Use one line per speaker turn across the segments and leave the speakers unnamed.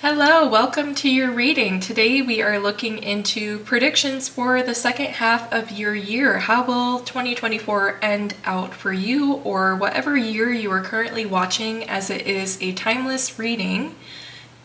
Hello, welcome to your reading. Today we are looking into predictions for the second half of your year. How will 2024 end out for you, or whatever year you are currently watching, as it is a timeless reading.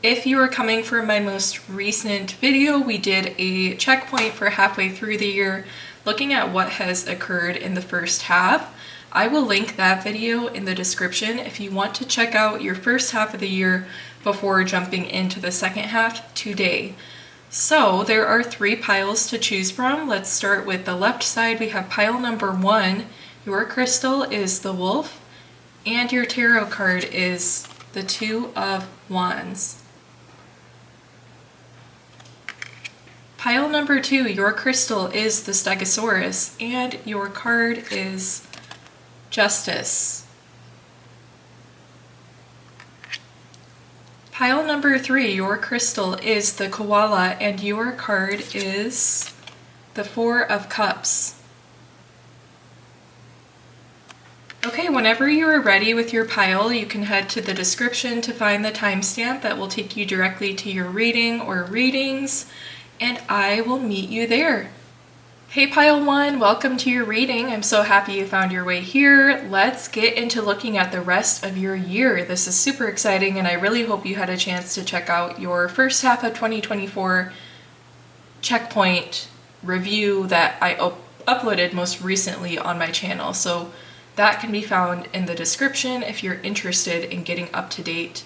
If you are coming from my most recent video, we did a checkpoint for halfway through the year, looking at what has occurred in the first half. I will link that video in the description if you want to check out your first half of the year before jumping into the second half today. So there are 3 piles to choose from. Let's start with the left side. We have pile number 1. Your crystal is the Wolf, and your tarot card is the 2 of Wands. Pile number 2, your crystal is the Stegosaurus, and your card is Justice. Pile number 3, your crystal is the Koala, and your card is the 4 of Cups. Okay, whenever you are ready with your pile, you can head to the description to find the timestamp that will take you directly to your reading or readings, and I will meet you there. Hey Pile 1, welcome to your reading. I'm so happy you found your way here. Let's get into looking at the rest of your year. This is super exciting, and I really hope you had a chance to check out your first half of 2024 checkpoint review that I uploaded most recently on my channel. So that can be found in the description if you're interested in getting up to date.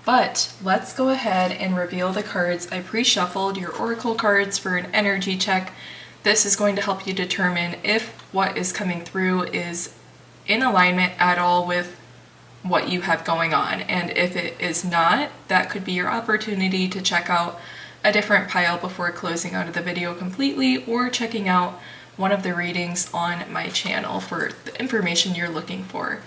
But let's go ahead and reveal the cards. I pre-shuffled your oracle cards for an energy check. This is going to help you determine if what is coming through is in alignment at all with what you have going on. And if it is not, that could be your opportunity to check out a different pile before closing out of the video completely, or checking out one of the readings on my channel for the information you're looking for.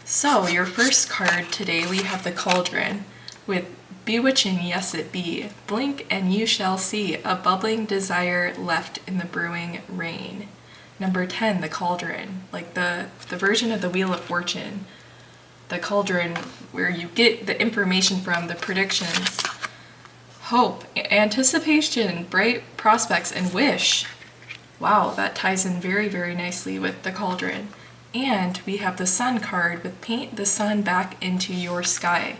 So your first card today, we have the Cauldron with bewitching, yes it be. Blink and you shall see a bubbling desire left in the brewing rain. Number 10, the Cauldron, like the version of the Wheel of Fortune. The Cauldron where you get the information from, the predictions. Hope, anticipation, bright prospects, and wish. Wow, that ties in very, very nicely with the Cauldron. And we have the Sun card with paint the sun back into your sky.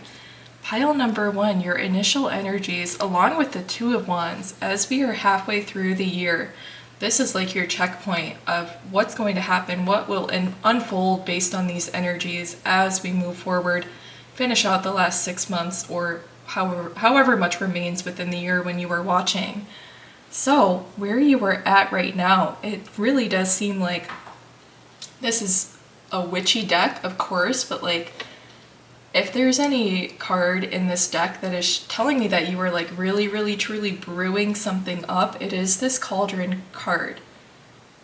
Pile number 1, your initial energies, along with the 2 of Wands, as we are halfway through the year. This is like your checkpoint of what's going to happen, what will unfold based on these energies as we move forward, finish out the last 6 months, or however much remains within the year when you are watching. So where you are at right now, it really does seem like this is a witchy deck, of course, but like, if there's any card in this deck that is telling me that you are like really, really, truly brewing something up, it is this Cauldron card.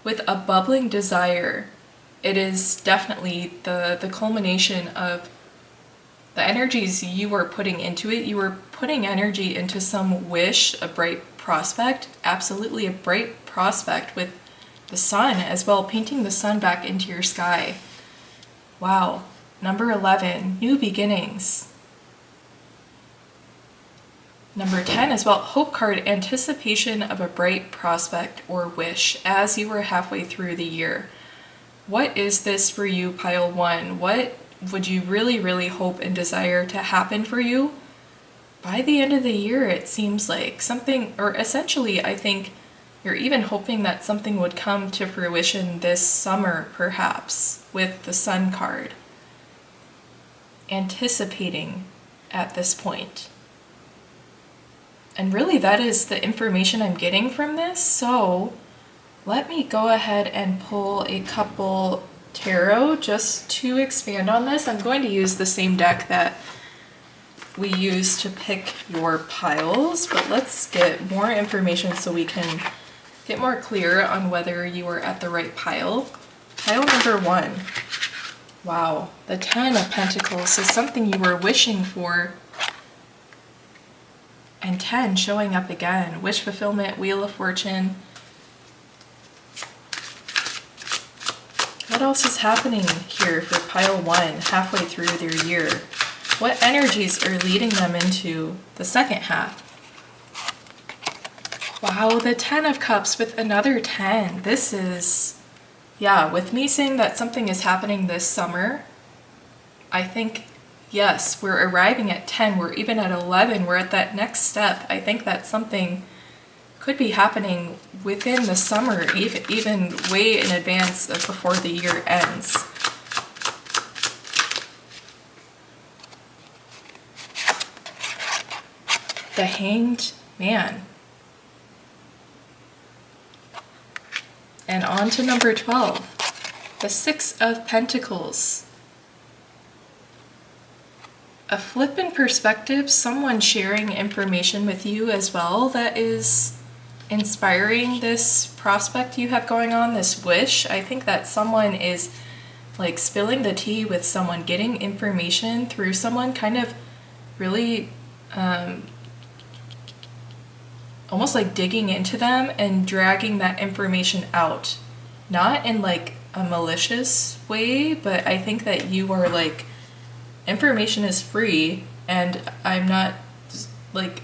With a bubbling desire, it is definitely the culmination of the energies you are putting into it. You are putting energy into some wish, a bright prospect, absolutely a bright prospect with the sun as well, painting the sun back into your sky. Wow. Number 11, new beginnings. Number 10 as well, hope card, anticipation of a bright prospect or wish as you are halfway through the year. What is this for you, Pile 1? What would you really, really hope and desire to happen for you? By the end of the year, it seems like something, or essentially, I think you're even hoping that something would come to fruition this summer, perhaps, with the Sun card. Anticipating at this point. And really that is the information I'm getting from this. So let me go ahead and pull a couple tarot just to expand on this. I'm going to use the same deck that we use to pick your piles, but let's get more information so we can get more clear on whether you are at the right pile. Pile number 1. Wow, the 10 of Pentacles, so something you were wishing for. And 10 showing up again. Wish fulfillment, Wheel of Fortune. What else is happening here for pile 1 halfway through their year? What energies are leading them into the second half? Wow, the 10 of Cups with another 10. This is, yeah, with me saying that something is happening this summer, I think, yes, we're arriving at 10, we're even at 11, we're at that next step. I think that something could be happening within the summer, even way in advance of before the year ends. The Hanged Man. And on to number 12, the 6 of Pentacles. A flip in perspective, someone sharing information with you as well that is inspiring this prospect you have going on, this wish. I think that someone is like spilling the tea with someone, getting information through someone, kind of really almost like digging into them and dragging that information out. Not in like a malicious way, but I think that you are like, information is free, and I'm not like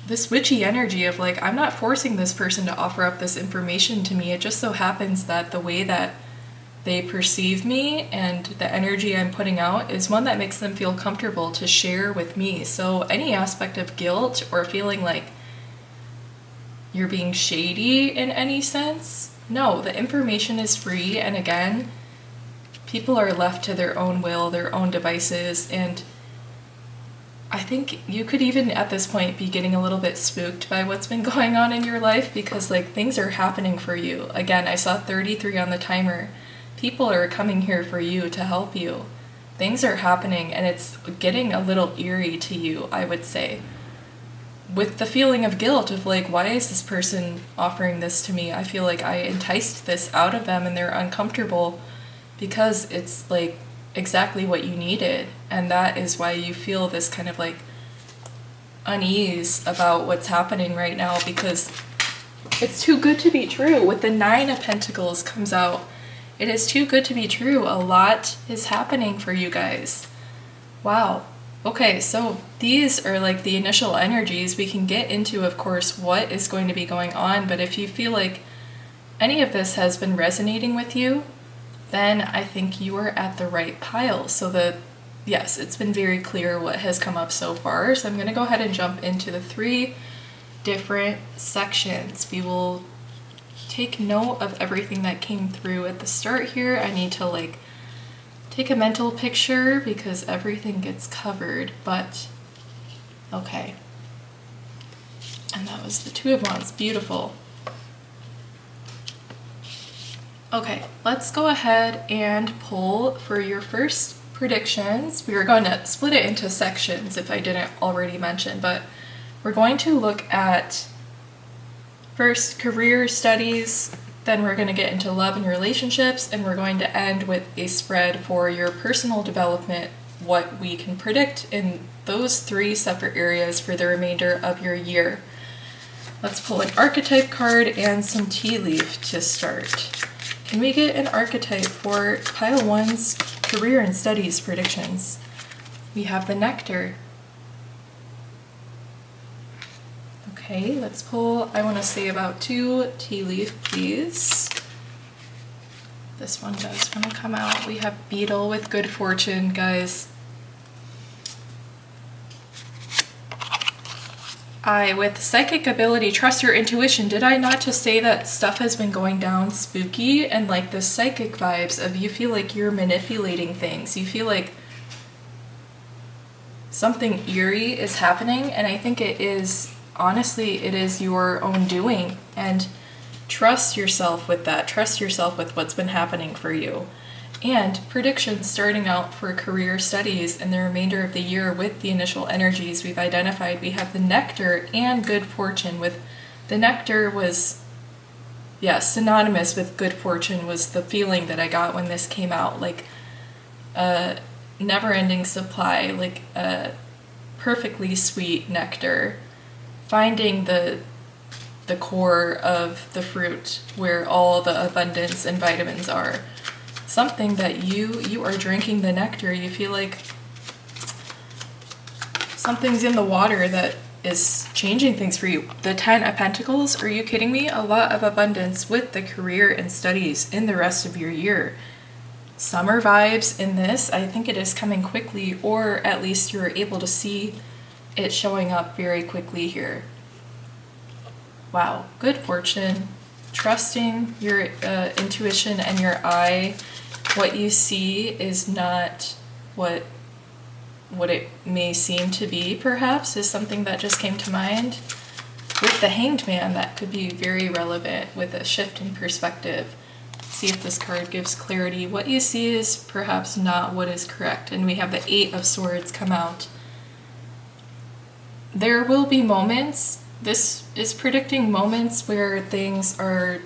this witchy energy of like, I'm not forcing this person to offer up this information to me. It just so happens that the way that they perceive me and the energy I'm putting out is one that makes them feel comfortable to share with me. So any aspect of guilt or feeling like you're being shady in any sense, no, the information is free. And again, people are left to their own will, their own devices, and I think you could even at this point be getting a little bit spooked by what's been going on in your life, because like things are happening for you. Again, I saw 33 on the timer. People are coming here for you to help you. Things are happening, and it's getting a little eerie to you, I would say. With the feeling of guilt of like, why is this person offering this to me? I feel like I enticed this out of them and they're uncomfortable because it's like exactly what you needed. And that is why you feel this kind of like unease about what's happening right now, because it's too good to be true. With the 9 of Pentacles comes out. It is too good to be true. A lot is happening for you guys. Wow. Okay, so these are like the initial energies. We can get into, of course, what is going to be going on, but if you feel like any of this has been resonating with you, then I think you are at the right pile. So yes, it's been very clear what has come up so far. So I'm going to go ahead and jump into the 3 different sections. We will take note of everything that came through at the start here. I need to like take a mental picture because everything gets covered, but okay. And that was the 2 of Wands. Beautiful. Okay, let's go ahead and pull for your first predictions. We are going to split it into sections if I didn't already mention, but we're going to look at first career, studies, then we're going to get into love and relationships, and we're going to end with a spread for your personal development, what we can predict in those 3 separate areas for the remainder of your year. Let's pull an archetype card and some tea leaf to start. Can we get an archetype for pile 1's career and studies predictions? We have the Nectar. Okay, let's pull, I want to say about 2 tea leaf, please. This one does want to come out. We have Beetle with good fortune, guys. With psychic ability, trust your intuition. Did I not just say that stuff has been going down spooky, and like the psychic vibes of you feel like you're manipulating things. You feel like something eerie is happening, and I think it is, honestly, it is your own doing. And trust yourself with that. Trust yourself with what's been happening for you. And predictions starting out for career studies and the remainder of the year with the initial energies we've identified. We have the Nectar and good fortune. With the Nectar was, synonymous with good fortune was the feeling that I got when this came out. Like a never-ending supply, like a perfectly sweet nectar. Finding the core of the fruit where all the abundance and vitamins are. Something that you are drinking the nectar, you feel like Something's in the water that is changing things for you. The 10 of Pentacles, are you kidding me? A lot of abundance with the career and studies in the rest of your year. Summer vibes in this. I think it is coming quickly, or at least you're able to see it showing up very quickly here. Wow, good fortune. Trusting your intuition and your eye. What you see is not what it may seem to be, perhaps, is something that just came to mind. With the Hanged Man, that could be very relevant with a shift in perspective. Let's see if this card gives clarity. What you see is perhaps not what is correct. And we have the 8 of Swords come out. There will be moments, this is predicting moments where things are,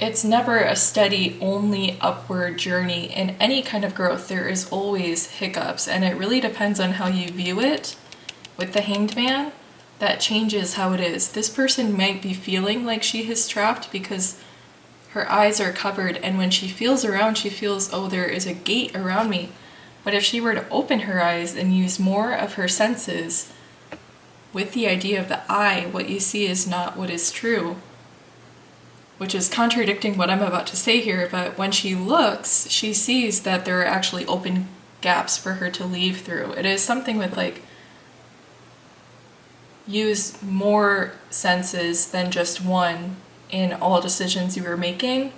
it's never a steady, only upward journey. In any kind of growth, there is always hiccups, and it really depends on how you view it. With the Hanged Man, that changes how it is. This person might be feeling like she is trapped because her eyes are covered, and when she feels around, she feels, oh, there is a gate around me. But if she were to open her eyes and use more of her senses, with the idea of the eye, what you see is not what is true. Which is contradicting what I'm about to say here, but when she looks, she sees that there are actually open gaps for her to leave through. It is something with like, use more senses than just one in all decisions you are making.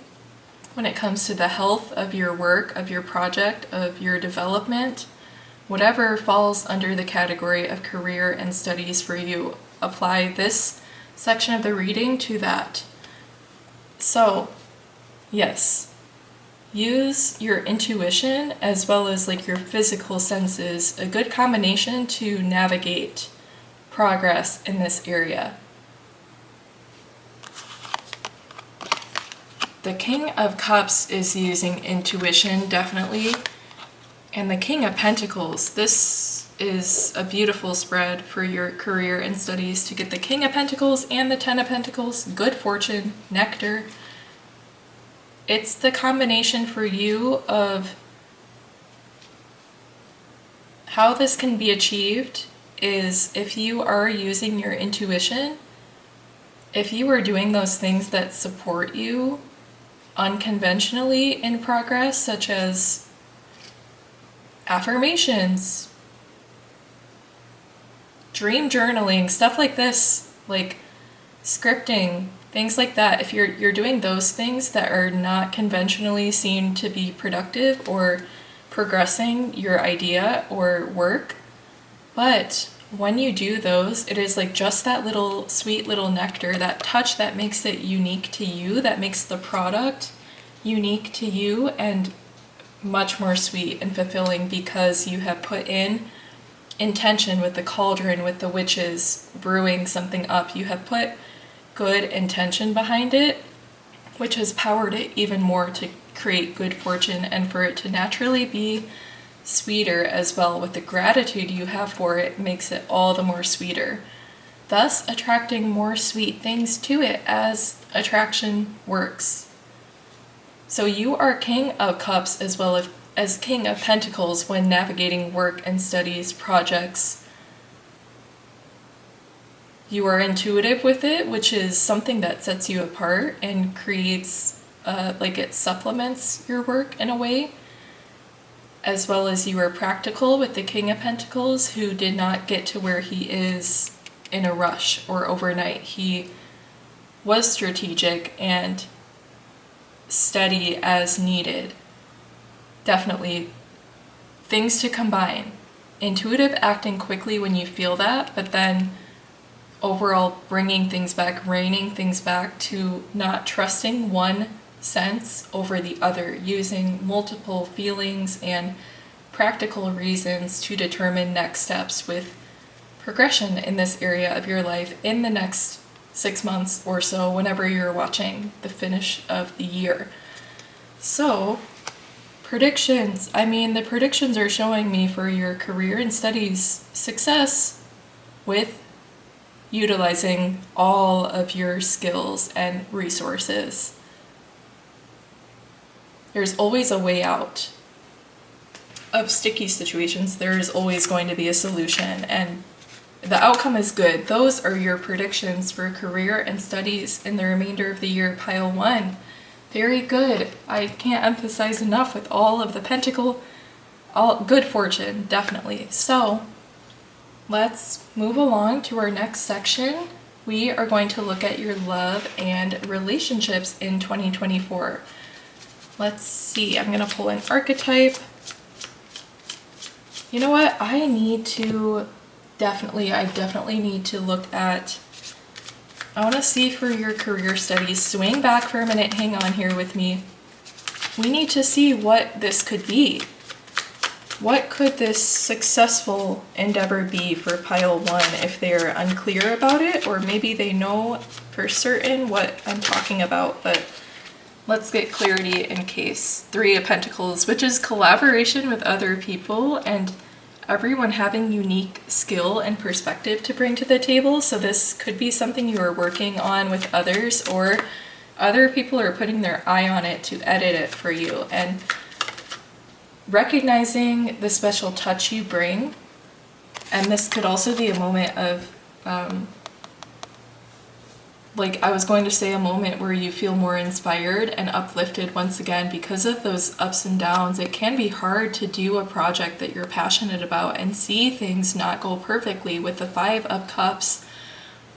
When it comes to the health of your work, of your project, of your development, whatever falls under the category of career and studies for you, apply this section of the reading to that. So, yes, use your intuition as well as like your physical senses, a good combination to navigate progress in this area. The King of Cups is using intuition, definitely. And the King of Pentacles, this is a beautiful spread for your career and studies to get the King of Pentacles and the 10 of Pentacles, good fortune, nectar. It's the combination for you of how this can be achieved is if you are using your intuition, if you are doing those things that support you unconventionally in progress, such as affirmations, dream journaling, stuff like this, like scripting, things like that. If you're doing those things that are not conventionally seen to be productive or progressing your idea or work, but when you do those, it is like just that little sweet little nectar, that touch that makes it unique to you, that makes the product unique to you and much more sweet and fulfilling because you have put in intention with the cauldron, with the witches brewing something up. You have put good intention behind it, which has powered it even more to create good fortune and for it to naturally be sweeter as well. With the gratitude you have for it makes it all the more sweeter, thus attracting more sweet things to it as attraction works. So you are King of Cups as well as King of Pentacles when navigating work and studies, projects. You are intuitive with it, which is something that sets you apart and creates, like it supplements your work in a way. As well as you are practical with the King of Pentacles, who did not get to where he is in a rush or overnight. He was strategic and steady as needed. Definitely things to combine. Intuitive acting quickly when you feel that, but then overall bringing things back, reining things back to not trusting one sense over the other, using multiple feelings and practical reasons to determine next steps with progression in this area of your life in the next 6 months or so, whenever you're watching the finish of the year. So, predictions. I mean, the predictions are showing me for your career and studies success with utilizing all of your skills and resources. There's always a way out. of sticky situations, there is always going to be a solution, and the outcome is good. Those are your predictions for career and studies in the remainder of the year, pile 1. Very good. I can't emphasize enough with all of the pentacle, all good fortune, definitely. So let's move along to our next section. We are going to look at your love and relationships in 2024. Let's see, I'm going to pull an archetype. You know what? I definitely need to look at, I want to see for your career studies. Swing back for a minute, hang on here with me. We need to see what this could be. What could this successful endeavor be for pile 1 if they're unclear about it, or maybe they know for certain what I'm talking about, but let's get clarity in case. 3 of Pentacles, which is collaboration with other people and everyone having unique skill and perspective to bring to the table. So this could be something you are working on with others, or other people are putting their eye on it to edit it for you. And recognizing the special touch you bring, and this could also be a moment of like I was going to say, a moment where you feel more inspired and uplifted once again because of those ups and downs. It can be hard to do a project that you're passionate about and see things not go perfectly with the 5 of Cups.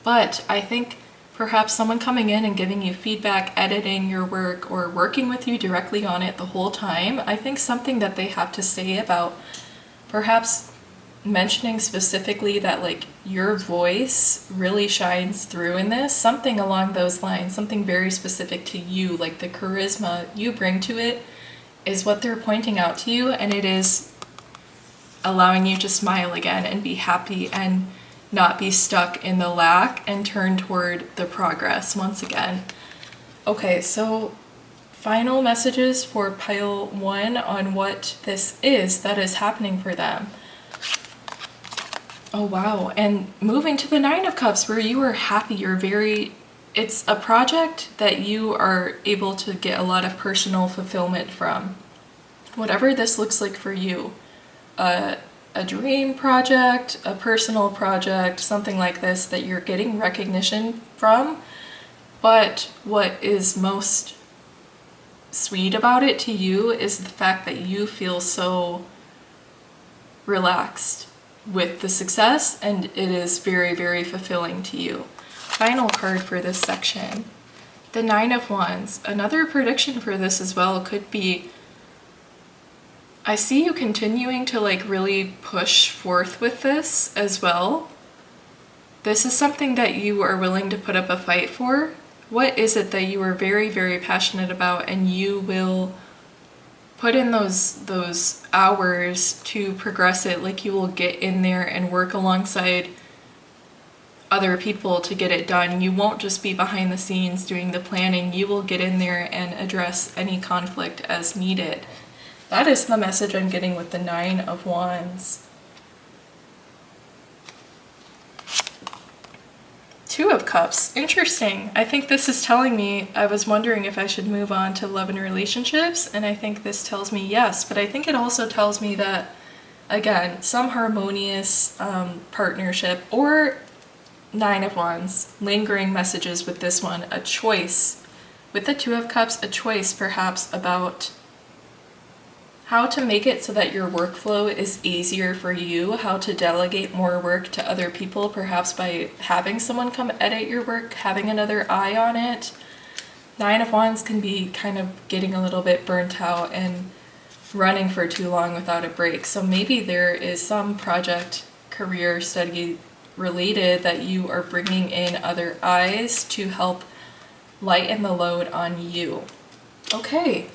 But I think perhaps someone coming in and giving you feedback, editing your work, or working with you directly on it the whole time, I think something that they have to say about perhaps mentioning specifically that like your voice really shines through in this, something along those lines, something very specific to you, like the charisma you bring to it is what they're pointing out to you, and it is allowing you to smile again and be happy and not be stuck in the lack and turn toward the progress once again. Okay, so final messages for pile 1 on what this is that is happening for them. Oh wow, and moving to the 9 of Cups where you are happy, it's a project that you are able to get a lot of personal fulfillment from. Whatever this looks like for you, a dream project, a personal project, something like this that you're getting recognition from, but what is most sweet about it to you is the fact that you feel so relaxed with the success, and it is very, very fulfilling to you. Final card for this section, the 9 of Wands. Another prediction for this as well could be, I see you continuing to like really push forth with this as well. This is something that you are willing to put up a fight for. What is it that you are very, very passionate about, and you will put in those hours to progress it? Like you will get in there and work alongside other people to get it done. You won't just be behind the scenes doing the planning. You will get in there and address any conflict as needed. That is the message I'm getting with the 9 of Wands. 2 of Cups. Interesting. I think this is telling me, I was wondering if I should move on to love and relationships, and I think this tells me yes, but I think it also tells me that, again, some harmonious partnership, or 9 of Wands, lingering messages with this one, a choice. With the 2 of Cups, a choice perhaps about how to make it so that your workflow is easier for you, how to delegate more work to other people, perhaps by having someone come edit your work, having another eye on it. 9 of Wands can be kind of getting a little bit burnt out and running for too long without a break. So maybe there is some project, career, study related that you are bringing in other eyes to help lighten the load on you. Okay.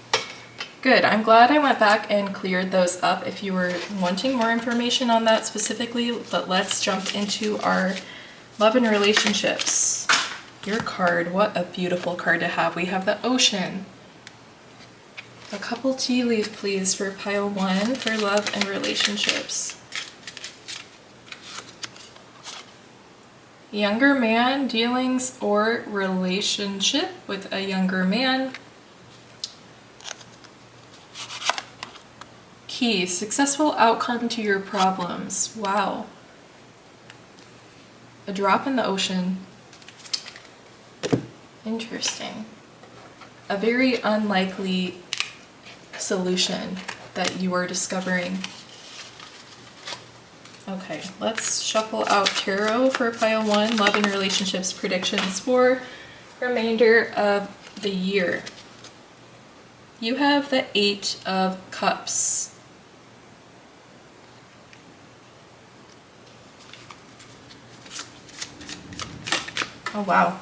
Good. I'm glad I went back and cleared those up if you were wanting more information on that specifically, but let's jump into our love and relationships. Your card, what a beautiful card to have. We have the Ocean. A couple tea leaf, please, for pile 1 for love and relationships. Younger man, dealings or relationship with a younger man. key, successful outcome to your problems. Wow. A drop in the ocean. Interesting. A very unlikely solution that you are discovering. Okay, let's shuffle out tarot for pile 1, love and relationships predictions for remainder of the year. You have the 8 of Cups. Oh wow.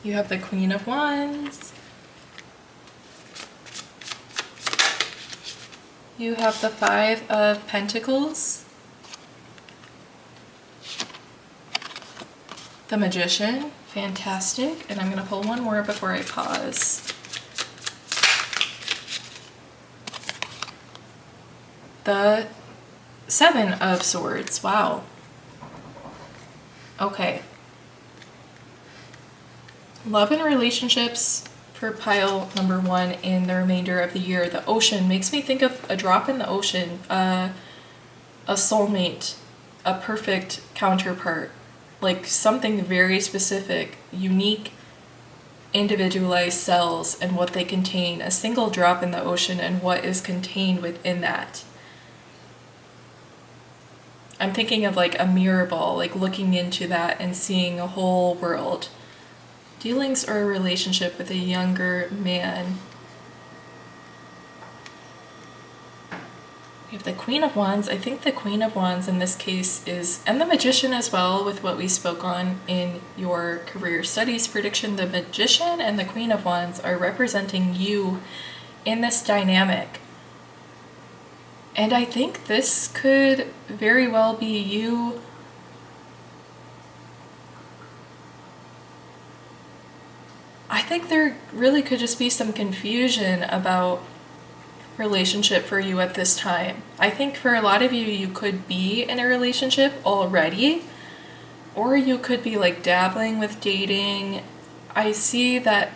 You have the Queen of Wands. You have the 5 of Pentacles. The Magician. Fantastic. And I'm going to pull one more before I pause. The 7 of Swords. Wow. Okay. Love and relationships for pile number 1 in the remainder of the year. The ocean makes me think of a drop in the ocean, a soulmate, a perfect counterpart, like something very specific, unique, individualized cells and what they contain, a single drop in the ocean and what is contained within that. I'm thinking of like a mirror ball, like looking into that and seeing a whole world. Dealings or a relationship with a younger man. We have the Queen of Wands. I think the Queen of Wands in this case is, and the Magician as well, with what we spoke on in your career studies prediction. The Magician and the Queen of Wands are representing you in this dynamic. And I think this could very well be you I think there really could just be some confusion about relationship for you at this time. I think for a lot of you, you could be in a relationship already, or you could be like dabbling with dating. I see that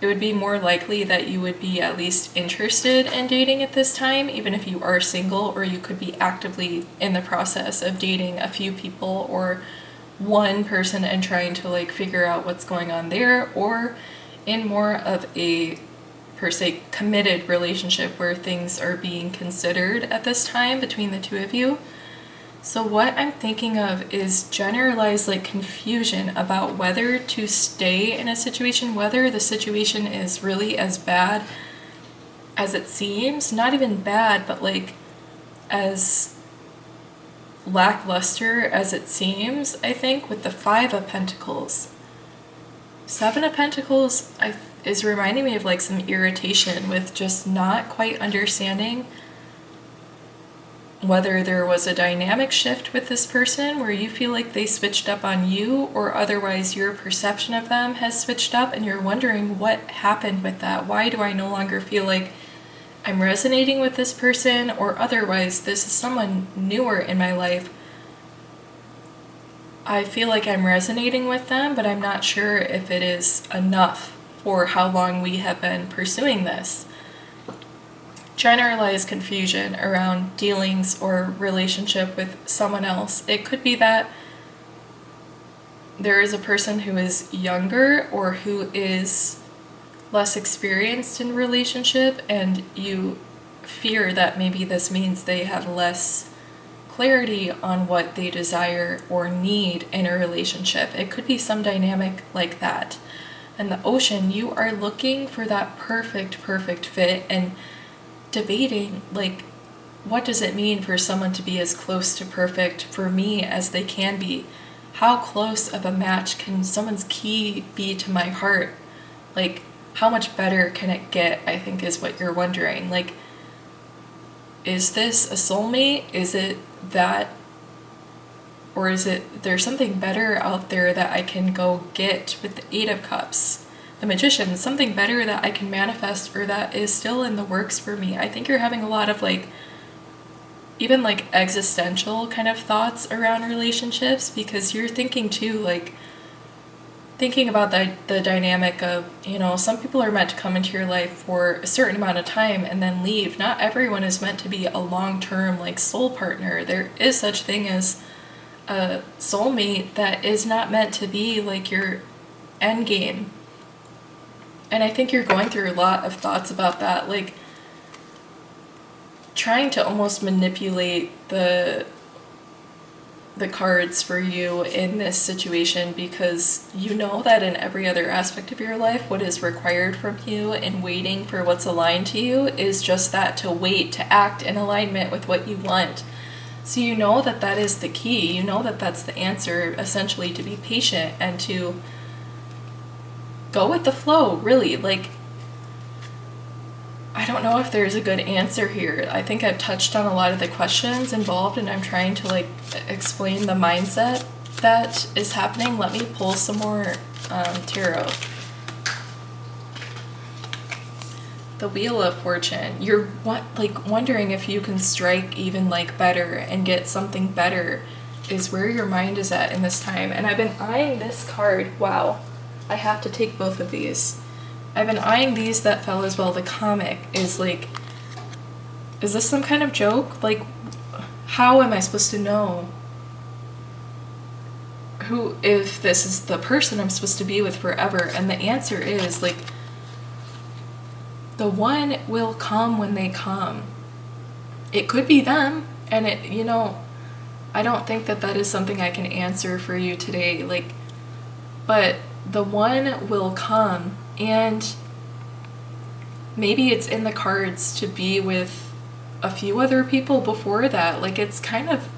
it would be more likely that you would be at least interested in dating at this time, even if you are single, or you could be actively in the process of dating a few people or one person and trying to like figure out what's going on there, or in more of a per se committed relationship where things are being considered at this time between the two of you. So what I'm thinking of is generalized like confusion about whether to stay in a situation, whether the situation is really as bad as it seems, not even bad, but like as lackluster as it seems. I think with the 5 of Pentacles. 7 of Pentacles is reminding me of like some irritation with just not quite understanding whether there was a dynamic shift with this person where you feel like they switched up on you, or otherwise your perception of them has switched up and you're wondering what happened with that. Why do I no longer feel like I'm resonating with this person, or otherwise this is someone newer in my life. I feel like I'm resonating with them, but I'm not sure if it is enough for how long we have been pursuing this. Generalized confusion around dealings or relationship with someone else. It could be that there is a person who is younger or who is less experienced in relationship, and you fear that maybe this means they have less clarity on what they desire or need in a relationship. It could be some dynamic like that. And the ocean, you are looking for that perfect fit and debating like, what does it mean for someone to be as close to perfect for me as they can be? How close of a match can someone's key be to my heart? Like, how much better can it get, I think is what you're wondering. Like, is this a soulmate? Is it that? Or is it there's something better out there that I can go get with the 8 of Cups? The Magician, something better that I can manifest or that is still in the works for me. I think you're having a lot of like, even like existential kind of thoughts around relationships, because you're thinking too like, thinking about the dynamic of, you know, some people are meant to come into your life for a certain amount of time and then leave. Not everyone is meant to be a long-term, like, soul partner. There is such thing as a soulmate that is not meant to be, like, your end game. And I think you're going through a lot of thoughts about that, like, trying to almost manipulate the cards for you in this situation, because you know that in every other aspect of your life, what is required from you and waiting for what's aligned to you is just that, to wait, to act in alignment with what you want. So you know that that is the key. You know that that's the answer, essentially, to be patient and to go with the flow, really. Like, I don't know if there's a good answer here. I think I've touched on a lot of the questions involved, and I'm trying to, like, explain the mindset that is happening. Let me pull some more tarot. The Wheel of Fortune. You're wondering if you can strike even, like, better and get something better is where your mind is at in this time. And I've been eyeing this card. Wow. I have to take both of these. I've been eyeing these that fell as well. The comic is like, is this some kind of joke? Like, how am I supposed to know who, if this is the person I'm supposed to be with forever? And the answer is, like, the one will come when they come. It could be them, and it, you know, I don't think that that is something I can answer for you today, like, but the one will come. And maybe it's in the cards to be with a few other people before that. Like, it's kind of,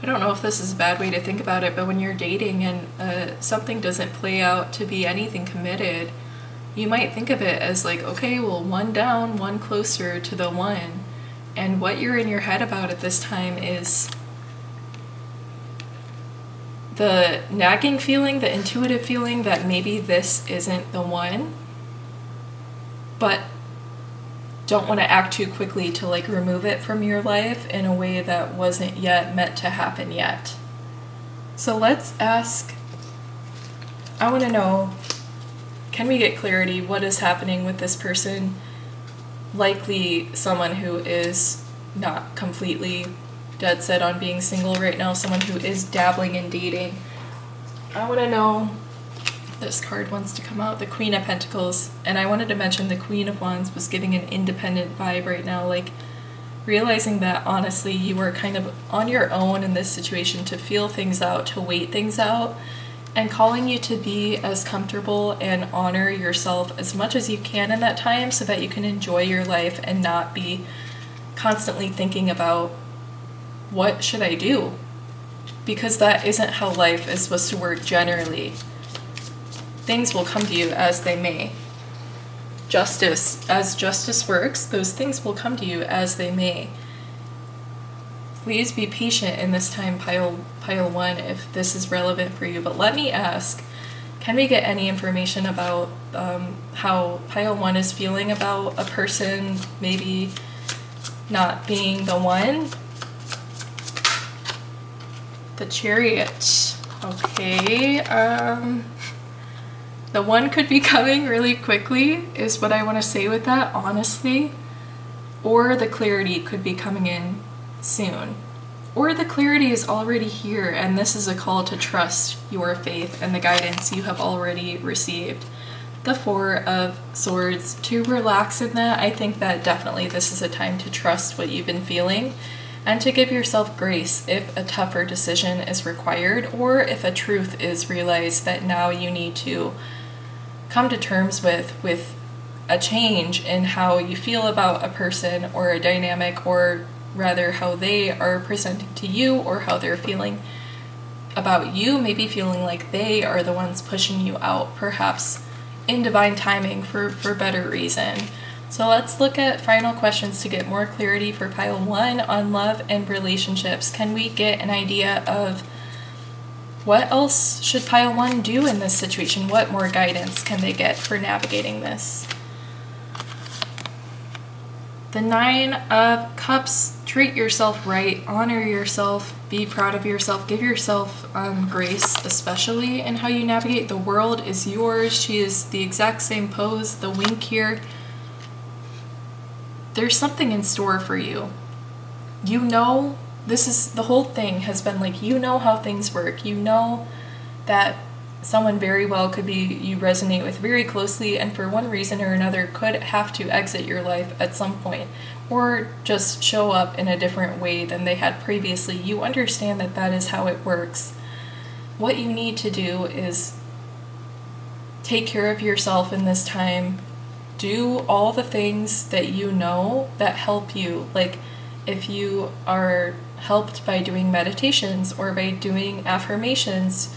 I don't know if this is a bad way to think about it, but when you're dating and something doesn't play out to be anything committed, you might think of it as like, okay, well, one down, one closer to the one. And what you're in your head about at this time is the nagging feeling, the intuitive feeling that maybe this isn't the one, but don't want to act too quickly to, like, remove it from your life in a way that wasn't yet meant to happen yet. So let's ask, I want to know, can we get clarity? What is happening with this person? Likely someone who is not completely dead set on being single right now, someone who is dabbling in dating. I want to know, this card wants to come out, the Queen of Pentacles, and I wanted to mention the Queen of Wands was giving an independent vibe right now, like realizing that honestly you are kind of on your own in this situation to feel things out, to wait things out, and calling you to be as comfortable and honor yourself as much as you can in that time so that you can enjoy your life and not be constantly thinking about, what should I do? Because that isn't how life is supposed to work generally. Things will come to you as they may. Justice, as justice works, those things will come to you as they may. Please be patient in this time, pile 1, if this is relevant for you. But let me ask, can we get any information about how pile 1 is feeling about a person maybe not being the one? The Chariot. Okay, the one could be coming really quickly is what I want to say with that, honestly. Or the clarity could be coming in soon. Or the clarity is already here and this is a call to trust your faith and the guidance you have already received. The Four of Swords, to relax in that. I think that definitely this is a time to trust what you've been feeling and to give yourself grace if a tougher decision is required or if a truth is realized that now you need to come to terms with a change in how you feel about a person or a dynamic, or rather how they are presenting to you or how they're feeling about you, maybe feeling like they are the ones pushing you out, perhaps in divine timing for better reason. So let's look at final questions to get more clarity for pile 1 on love and relationships. Can we get an idea of what else should pile 1 do in this situation? What more guidance can they get for navigating this? The Nine of Cups, treat yourself right, honor yourself, be proud of yourself, give yourself grace, especially in how you navigate. The world is yours. She is the exact same pose, the wink here. There's something in store for you. You know, this is, the whole thing has been like, you know how things work. You know that someone very well could be, you resonate with very closely, and for one reason or another could have to exit your life at some point, or just show up in a different way than they had previously. You understand that that is how it works. What you need to do is take care of yourself in this time. Do all the things that you know that help you. Like if you are helped by doing meditations or by doing affirmations,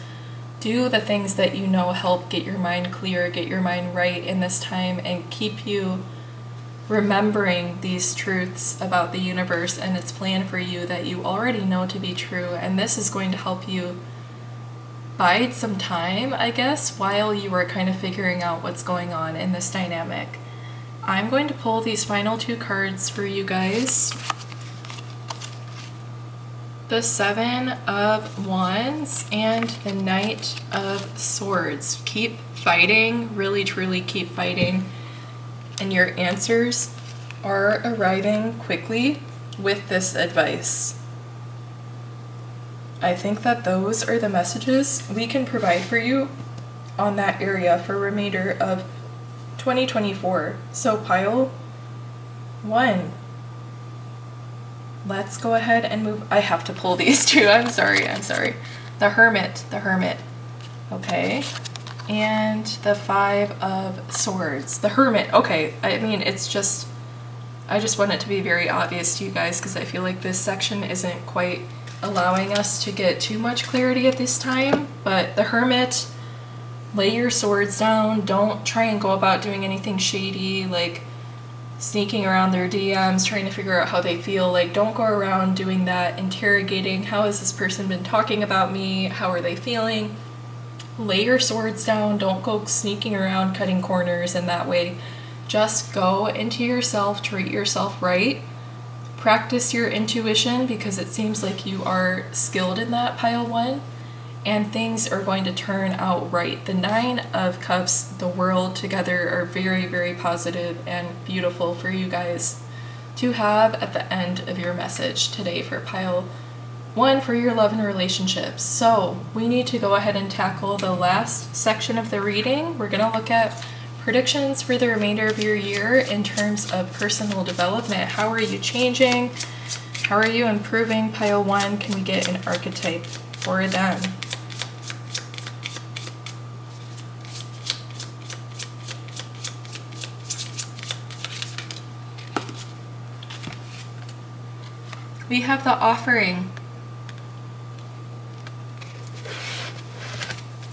do the things that you know help get your mind clear, get your mind right in this time, and keep you remembering these truths about the universe and its plan for you that you already know to be true. And this is going to help you bide some time, I guess, while you are kind of figuring out what's going on in this dynamic. I'm going to pull these final two cards for you guys. The Seven of Wands and the Knight of Swords. Keep fighting, really truly keep fighting, and your answers are arriving quickly with this advice. I think that those are the messages we can provide for you on that area for remainder of 2024. So pile 1. Let's go ahead and move. I have to pull these two. I'm sorry. The Hermit. Okay. And the Five of Swords. The Hermit. Okay. I mean, it's just, I just want it to be very obvious to you guys because I feel like this section isn't quite allowing us to get too much clarity at this time. But the Hermit, lay your swords down. Don't try and go about doing anything shady, like sneaking around their DMs, trying to figure out how they feel. Like, don't go around doing that, interrogating, how has this person been talking about me? How are they feeling? Lay your swords down. Don't go sneaking around, cutting corners in that way. Just go into yourself, treat yourself right. Practice your intuition because it seems like you are skilled in that, pile 1. And things are going to turn out right. The Nine of Cups, the world together are very, very positive and beautiful for you guys to have at the end of your message today for pile 1 for your love and relationships. So we need to go ahead and tackle the last section of the reading. We're going to look at predictions for the remainder of your year in terms of personal development. How are you changing? How are you improving? Pile 1, can we get an archetype for them? We have the Offering.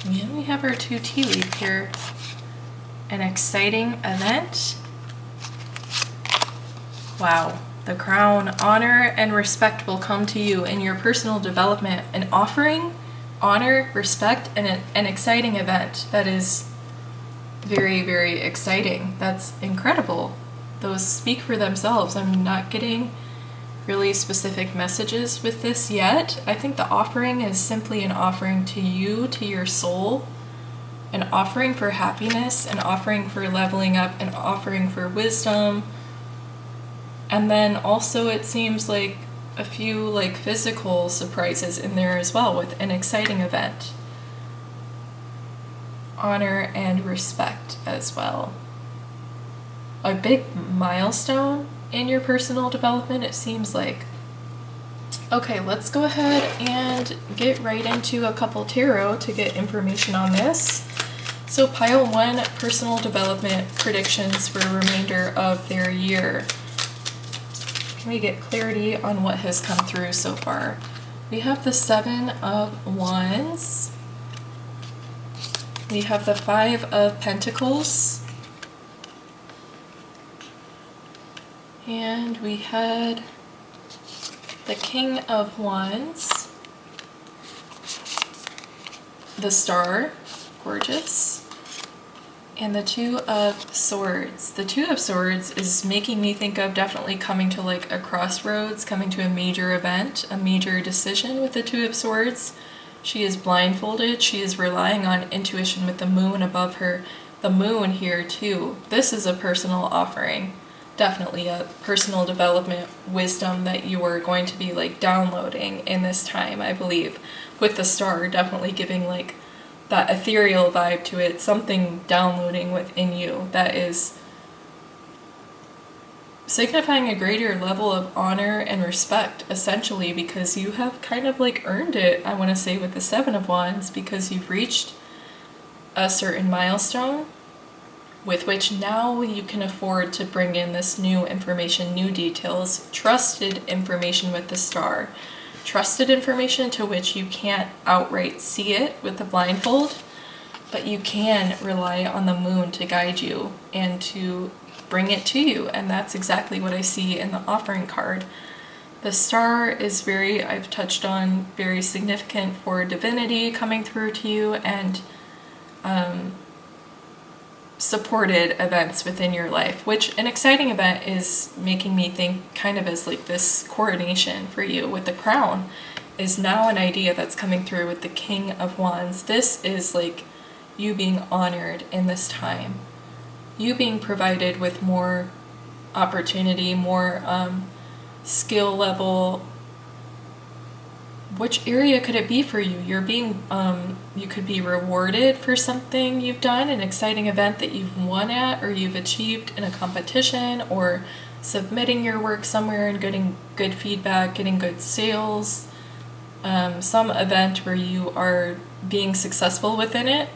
And we have our 2 tea leaf here. An exciting event. Wow. The Crown. Honor and respect will come to you in your personal development. An offering, honor, respect, and an exciting event. That is very, very exciting. That's incredible. Those speak for themselves. I'm not getting really specific messages with this yet. I think the offering is simply an offering to you, to your soul, an offering for happiness, an offering for leveling up, an offering for wisdom. And then also it seems like a few like physical surprises in there as well with an exciting event. Honor and respect as well. A big milestone in your personal development, it seems like. Okay, let's go ahead and get right into a couple tarot to get information on this. So pile 1, personal development predictions for the remainder of their year. Can we get clarity on what has come through so far? We have the 7 of Wands. We have the 5 of Pentacles. And we had the King of Wands, the Star, gorgeous, And the Two of Swords. The Two of Swords is making me think of definitely coming to like a crossroads, coming to a major event, a major decision with the Two of Swords. She is blindfolded. She is relying on intuition with the moon above her. The moon here too. This is a personal offering. Definitely a personal development wisdom that you are going to be like downloading in this time, I believe. With the star definitely giving like that ethereal vibe to it, something downloading within you that is signifying a greater level of honor and respect, essentially, because you have kind of like earned it, I want to say, with the Seven of Wands, because you've reached a certain milestone with which now you can afford to bring in this new information, new details, trusted information with the star. Trusted information to which you can't outright see it with the blindfold, but you can rely on the moon to guide you and to bring it to you. And that's exactly what I see in the offering card. The star is very, I've touched on, very significant for divinity coming through to you and supported events within your life, which an exciting event is making me think kind of as like this coronation for you with the crown is now an idea that's coming through with the King of Wands. This is like you being honored in this time, you being provided with more opportunity, more skill level. Which area could it be for you? You're being, you could be rewarded for something you've done, an exciting event that you've won at or you've achieved in a competition, or submitting your work somewhere and getting good feedback, getting good sales, some event where you are being successful within it.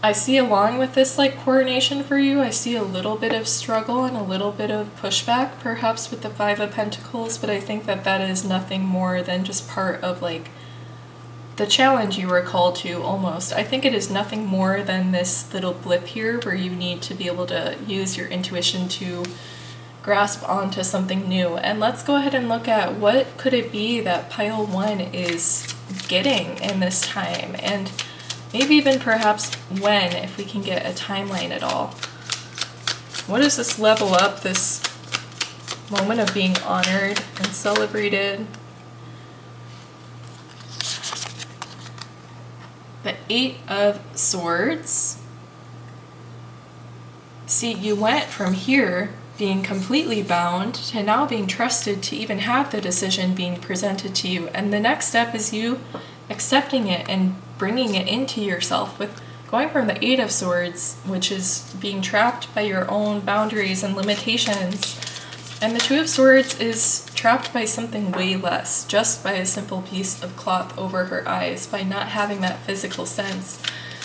I see along with this like coronation for you, I see a little bit of struggle and a little bit of pushback perhaps with the Five of Pentacles, but I think that that is nothing more than just part of like the challenge you were called to almost. I think it is nothing more than this little blip here where you need to be able to use your intuition to grasp onto something new. And let's go ahead and look at what could it be that pile one is getting in this time, and maybe even perhaps when, if we can get a timeline at all. What does this level up, this moment of being honored and celebrated? The Eight of Swords. See, you went from here being completely bound to now being trusted to even have the decision being presented to you. And the next step is you accepting it and bringing it into yourself, with going from the Eight of Swords, which is being trapped by your own boundaries and limitations, and the Two of Swords is trapped by something way less, just by a simple piece of cloth over her eyes, by not having that physical sense.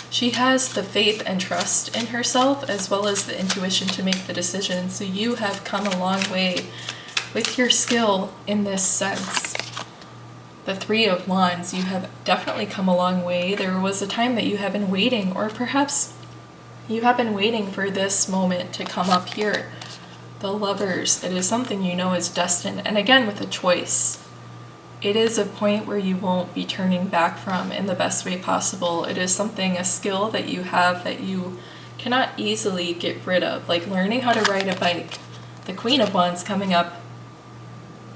She has the faith and trust in herself as well as the intuition to make the decision. So you have come a long way with your skill in this sense. The Three of Wands, you have definitely come a long way. There was a time that you have been waiting, or perhaps you have been waiting for this moment to come up here. The Lovers, it is something you know is destined. And again, with a choice. It is a point where you won't be turning back from in the best way possible. It is something, a skill that you have that you cannot easily get rid of. Like learning how to ride a bike. The Queen of Wands coming up.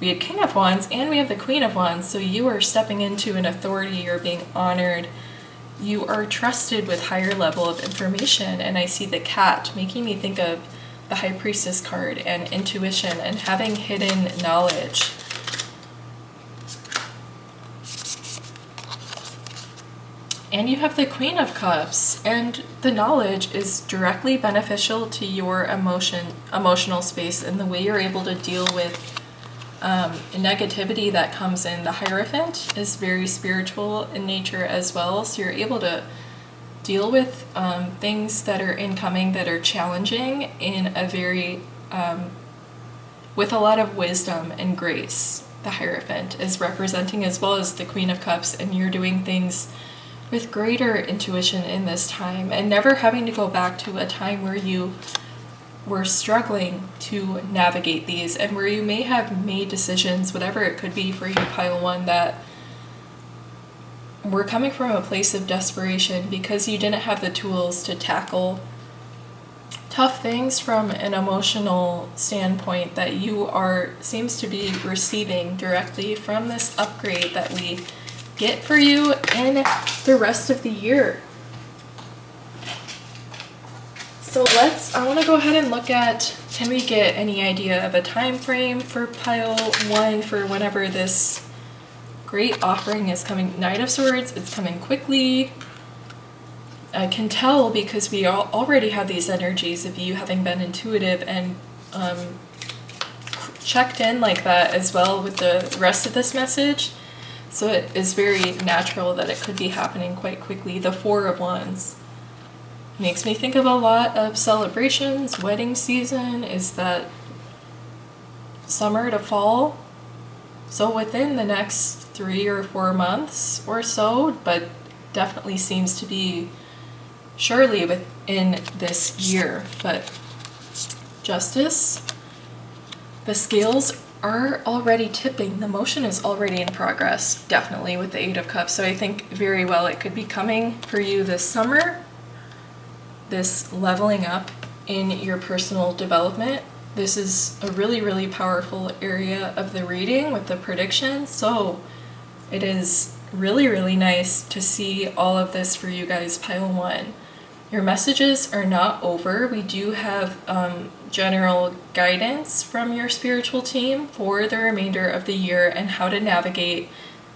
We had King of Wands and we have the Queen of Wands. So you are stepping into an authority. You're being honored. You are trusted with higher level of information. And I see the cat making me think of the High Priestess card and intuition and having hidden knowledge. And you have the Queen of Cups, and the knowledge is directly beneficial to your emotional space, and the way you're able to deal with negativity that comes in. The Hierophant is very spiritual in nature as well, so you're able to deal with things that are incoming, that are challenging, in a very, with a lot of wisdom and grace. The Hierophant is representing, as well as the Queen of Cups, and you're doing things with greater intuition in this time, and never having to go back to a time where you were struggling to navigate these, and where you may have made decisions, whatever it could be for you, pile one, that we're coming from a place of desperation because you didn't have the tools to tackle tough things from an emotional standpoint that you seems to be receiving directly from this upgrade that we get for you in the rest of the year. So I want to go ahead and look at, can we get any idea of a time frame for pile 1 for whenever this great offering is coming? Knight of Swords, it's coming quickly. I can tell because we already have these energies of you having been intuitive and checked in like that as well with the rest of this message. So it is very natural that it could be happening quite quickly. The Four of Wands makes me think of a lot of celebrations, wedding season. Is that summer to fall? So within the next 3 or 4 months or so, but definitely seems to be surely within this year. But Justice, the scales are already tipping. The motion is already in progress, definitely with the Eight of Cups. So I think very well it could be coming for you this summer, this leveling up in your personal development. This is a really, really powerful area of the reading with the prediction. So it is really, really nice to see all of this for you guys, pile 1. Your messages are not over. We do have general guidance from your spiritual team for the remainder of the year and how to navigate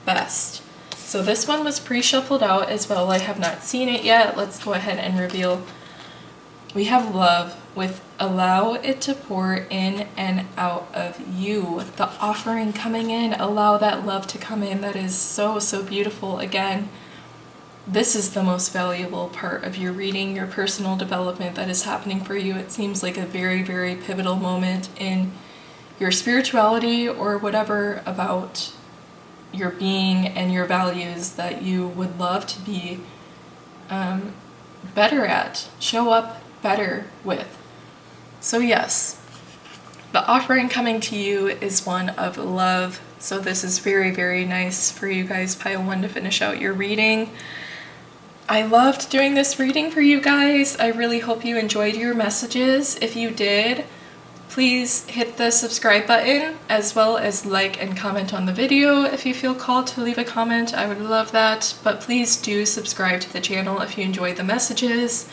best. So this one was pre-shuffled out as well. I have not seen it yet. Let's go ahead and reveal. We have love with allow it to pour in and out of you. The offering coming in, allow that love to come in. That is so, so beautiful. Again, this is the most valuable part of your reading, your personal development that is happening for you. It seems like a very, very pivotal moment in your spirituality or whatever about your being and your values that you would love to be better at, show up better with. So yes, the offering coming to you is one of love. So this is very, very nice for you guys, pile 1, to finish out your reading. I loved doing this reading for you guys. I really hope you enjoyed your messages. If you did, please hit the subscribe button as well as like and comment on the video. If you feel called to leave a comment, I would love that. But please do subscribe to the channel if you enjoy the messages.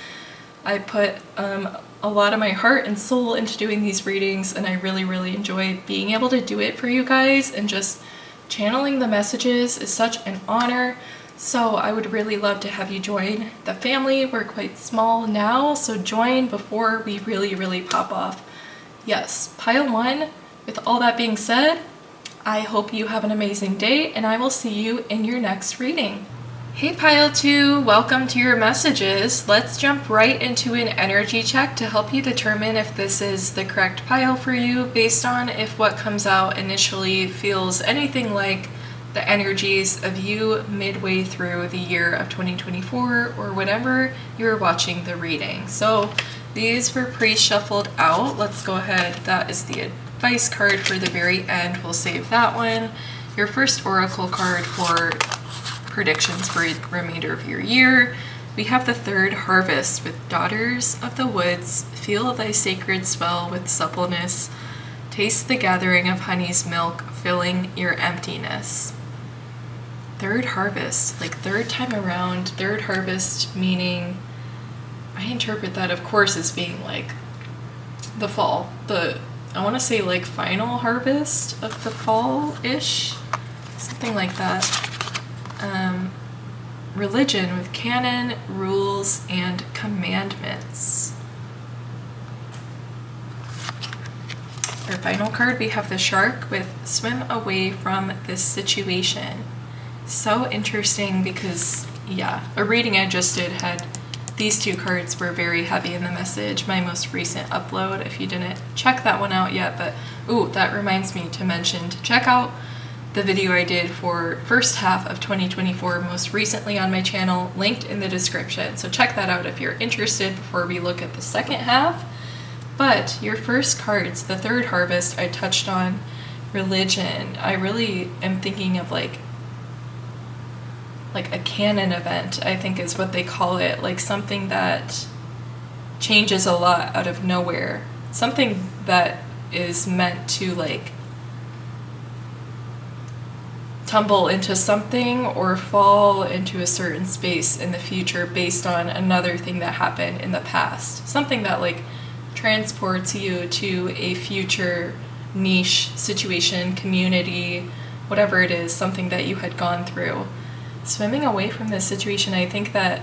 I put a lot of my heart and soul into doing these readings, and I really, really enjoy being able to do it for you guys, and just channeling the messages is such an honor. So I would really love to have you join the family. We're quite small now, so join before we really, really pop off. Yes, pile 1, with all that being said, I hope you have an amazing day, and I will see you in your next reading. Hey pile 2, welcome to your messages. Let's jump right into an energy check to help you determine if this is the correct pile for you, based on if what comes out initially feels anything like the energies of you midway through the year of 2024 or whenever you're watching the reading. So these were pre-shuffled out. Let's go ahead. That is the advice card for the very end. We'll save that one. Your first oracle card for predictions for the remainder of your year. We have the third harvest with daughters of the woods. Feel thy sacred swell with suppleness. Taste the gathering of honey's milk, filling your emptiness. Third harvest, like third time around. Third harvest meaning, I interpret that of course as being like the fall. I want to say like final harvest of the fall-ish, something like that. Religion with canon, rules, and commandments. Our final card, we have the shark with swim away from this situation. So interesting because, yeah, a reading I just did had these two cards were very heavy in the message. My most recent upload, if you didn't check that one out yet, but ooh, that reminds me to mention to check out the video I did for first half of 2024 most recently on my channel, linked in the description. So check that out if you're interested before we look at the second half. But your first cards, the third harvest, I touched on religion. I really am thinking of like like a canon event, I think is what they call it, like something that changes a lot out of nowhere, something that is meant to like tumble into something or fall into a certain space in the future based on another thing that happened in the past, something that like transports you to a future niche situation, community, whatever it is, something that you had gone through. Swimming away from this situation, I think that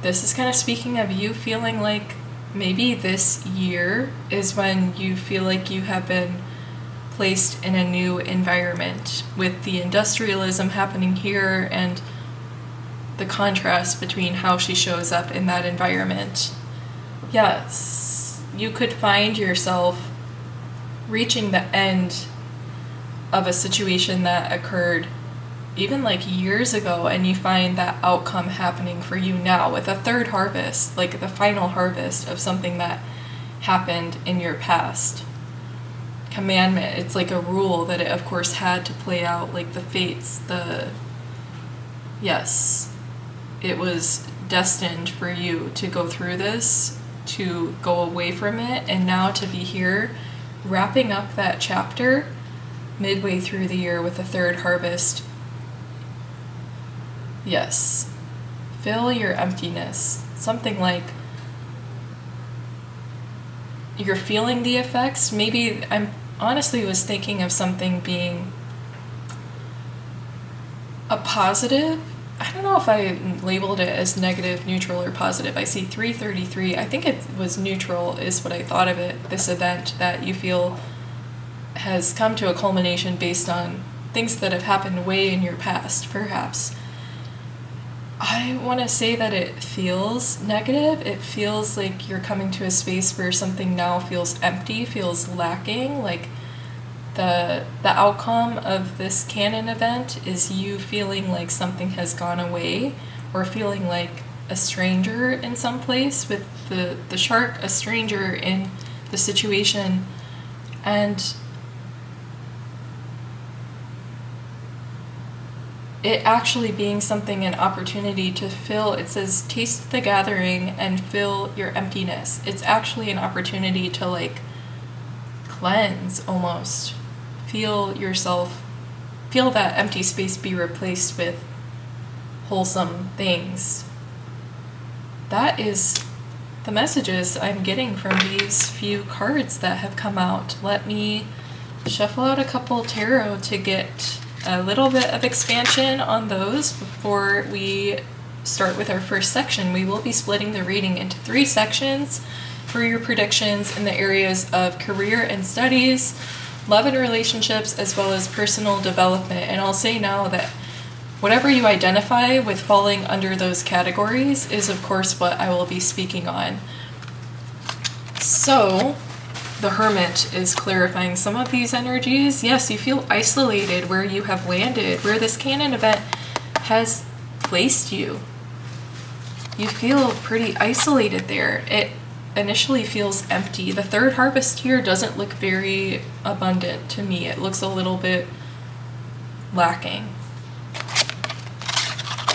this is kind of speaking of you feeling like maybe this year is when you feel like you have been placed in a new environment with the industrialism happening here and the contrast between how she shows up in that environment. Yes, you could find yourself reaching the end of a situation that occurred even like years ago, and you find that outcome happening for you now with a third harvest, like the final harvest of something that happened in your past. Commandment, it's like a rule that it of course had to play out, like the fates, yes, it was destined for you to go through this, to go away from it, and now to be here wrapping up that chapter midway through the year with a third harvest. Yes, fill your emptiness. Something like you're feeling the effects. Maybe I'm honestly was thinking of something being a positive. I don't know if I labeled it as negative, neutral, or positive. I see 333. I think it was neutral is what I thought of it. This event that you feel has come to a culmination based on things that have happened way in your past, perhaps. I want to say that it feels negative. It feels like you're coming to a space where something now feels empty, feels lacking. Like the outcome of this canon event is you feeling like something has gone away, or feeling like a stranger in some place, with the shark, a stranger in the situation, and it actually being something, an opportunity to fill. It says taste the gathering and fill your emptiness. It's actually an opportunity to like cleanse, almost feel yourself, feel that empty space be replaced with wholesome things. That is the messages I'm getting from these few cards that have come out. Let me shuffle out a couple tarot to get a little bit of expansion on those before we start with our first section. We will be splitting the reading into 3 sections for your predictions in the areas of career and studies, love and relationships, as well as personal development. And I'll say now that whatever you identify with falling under those categories is of course what I will be speaking on. So the Hermit is clarifying some of these energies. Yes, you feel isolated where you have landed, where this canon event has placed you. You feel pretty isolated there. It initially feels empty. The third harvest here doesn't look very abundant to me. It looks a little bit lacking.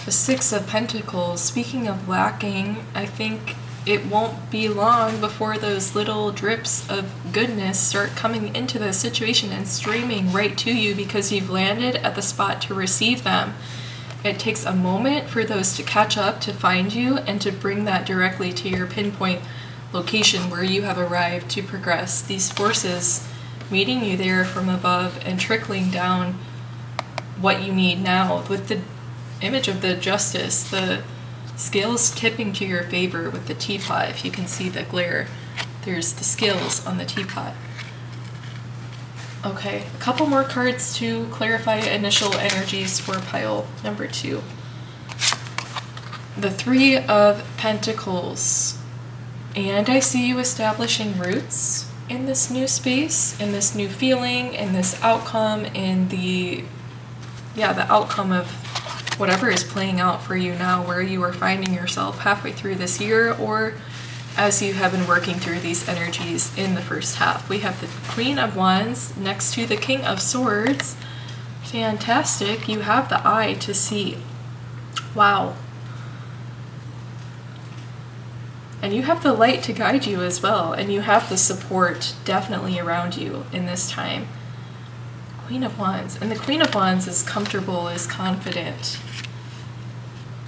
The Six of Pentacles, speaking of lacking, I think it won't be long before those little drips of goodness start coming into the situation and streaming right to you because you've landed at the spot to receive them. It takes a moment for those to catch up, to find you, and to bring that directly to your pinpoint location where you have arrived to progress. These forces meeting you there from above and trickling down what you need now, with the image of the Justice, the scales tipping to your favor with the teapot. If you can see the glare, there's the scales on the teapot. Okay, a couple more cards to clarify initial energies for pile number 2. The Three of Pentacles. And I see you establishing roots in this new space, in this new feeling, in this outcome, in the outcome of whatever is playing out for you now, where you are finding yourself halfway through this year, or as you have been working through these energies in the first half. We have the Queen of Wands next to the King of Swords. Fantastic. You have the eye to see Wow. And you have the light to guide you as well, and you have the support definitely around you in this time. Queen of Wands. And the Queen of Wands is comfortable, is confident.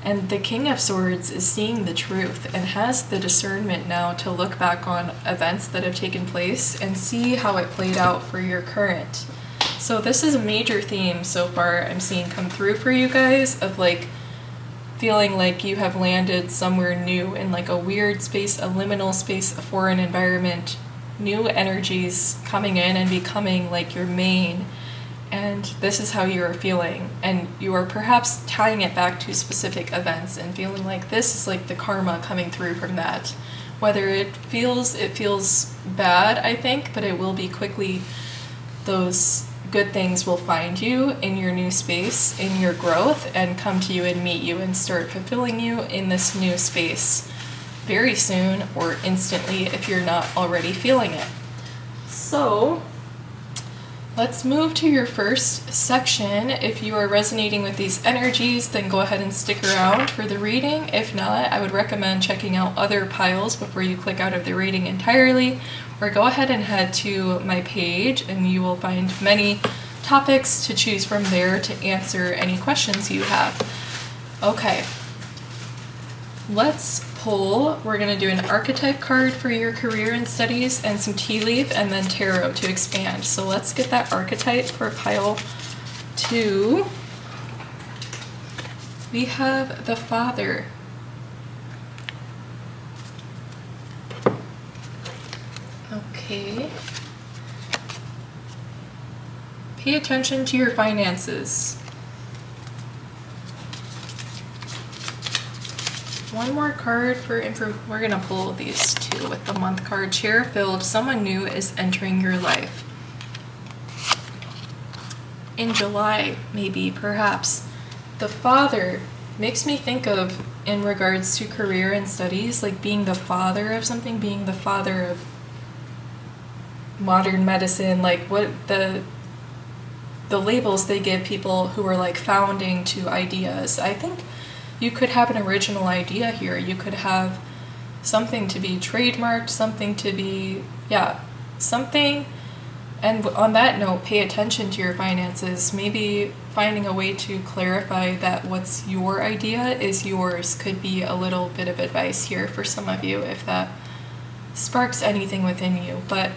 And the King of Swords is seeing the truth and has the discernment now to look back on events that have taken place and see how it played out for your current. So this is a major theme so far I'm seeing come through for you guys, of like feeling like you have landed somewhere new in like a weird space, a liminal space, a foreign environment, new energies coming in and becoming like your main. And this is how you are feeling, and you are perhaps tying it back to specific events and feeling like this is like the karma coming through from that. Whether it feels bad, I think, but it will be quickly. Those good things will find you in your new space, in your growth, and come to you and meet you and start fulfilling you in this new space very soon or instantly if you're not already feeling it. So let's move to your first section. If you are resonating with these energies, then go ahead and stick around for the reading. If not, I would recommend checking out other piles before you click out of the reading entirely, or go ahead and head to my page and you will find many topics to choose from there to answer any questions you have. Okay, let's pull. We're going to do an archetype card for your career and studies and some tea leaf and then tarot to expand. So let's get that archetype for pile 2. We have the Father. Okay. Pay attention to your finances. One more card for info. We're going to pull these two with the month card. Chair filled. Someone new is entering your life. In July, maybe, perhaps. The Father makes me think of, in regards to career and studies, like being the father of something, being the father of modern medicine, like what the labels they give people who are like founding to ideas. I think you could have an original idea here. You could have something to be trademarked, something to be, something. And on that note, pay attention to your finances. Maybe finding a way to clarify that what's your idea is yours could be a little bit of advice here for some of you, if that sparks anything within you. But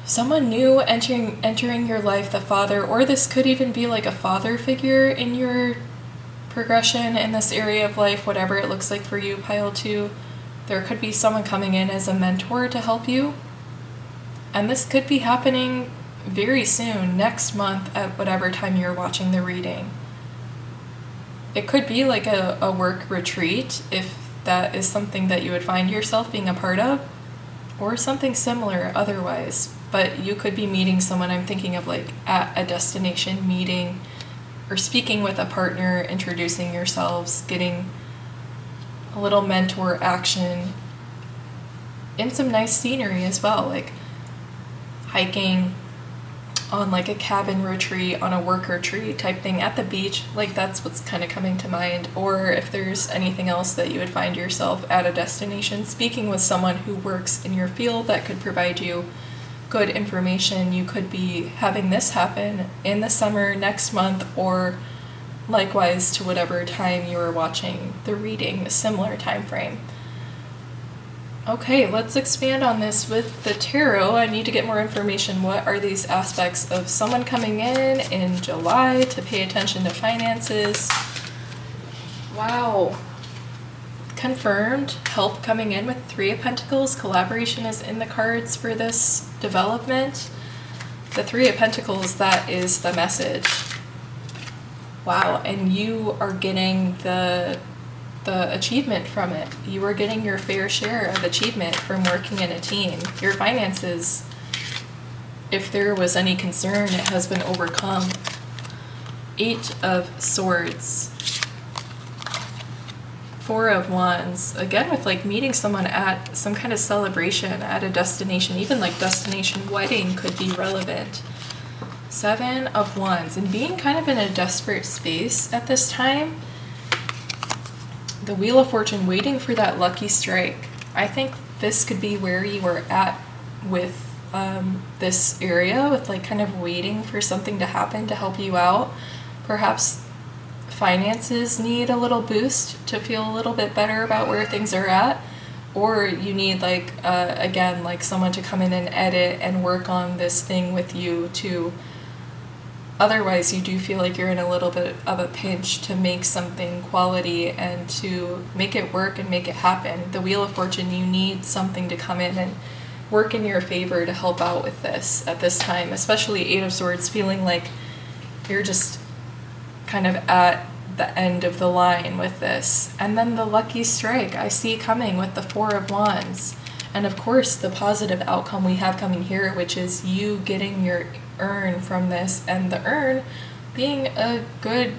someone new entering your life, the Father, or this could even be like a father figure in your progression in this area of life, whatever it looks like for you, pile 2. There could be someone coming in as a mentor to help you. And this could be happening very soon, next month, at whatever time you're watching the reading. It could be like a work retreat, if that is something that you would find yourself being a part of, or something similar otherwise. But you could be meeting someone, I'm thinking of like at a destination meeting, or speaking with a partner, introducing yourselves, getting a little mentor action in some nice scenery as well, like hiking on like a cabin retreat, on a work retreat type thing at the beach. Like that's what's kind of coming to mind. Or if there's anything else that you would find yourself at a destination speaking with someone who works in your field that could provide you good information. You could be having this happen in the summer, next month, or likewise to whatever time you are watching the reading, a similar time frame. Okay, let's expand on this with the tarot. I need to get more information. What are these aspects of someone coming in July to pay attention to finances? Wow. Confirmed. Help coming in with 3 of Pentacles. Collaboration is in the cards for this development. The 3 of Pentacles, that is the message. Wow, and you are getting the achievement from it. You are getting your fair share of achievement from working in a team. Your finances, if there was any concern, it has been overcome. 8 of Swords. 4 of Wands. Again, with like meeting someone at some kind of celebration, at a destination, even like destination wedding could be relevant. 7 of Wands. And being kind of in a desperate space at this time. the Wheel of Fortune, waiting for that lucky strike. I think this could be where you were at with this area, with like kind of waiting for something to happen to help you out. Perhaps finances need a little boost to feel a little bit better about where things are at, or you need like again, like someone to come in and edit and work on this thing with you to, otherwise you do feel like you're in a little bit of a pinch to make something quality and to make it work and make it happen. The Wheel of Fortune, you need something to come in and work in your favor to help out with this at this time, especially Eight of Swords, feeling like you're just kind of at the end of the line with this. And then the lucky strike I see coming with the Four of Wands. And of course the positive outcome we have coming here, which is you getting your earn from this, and the earn being a good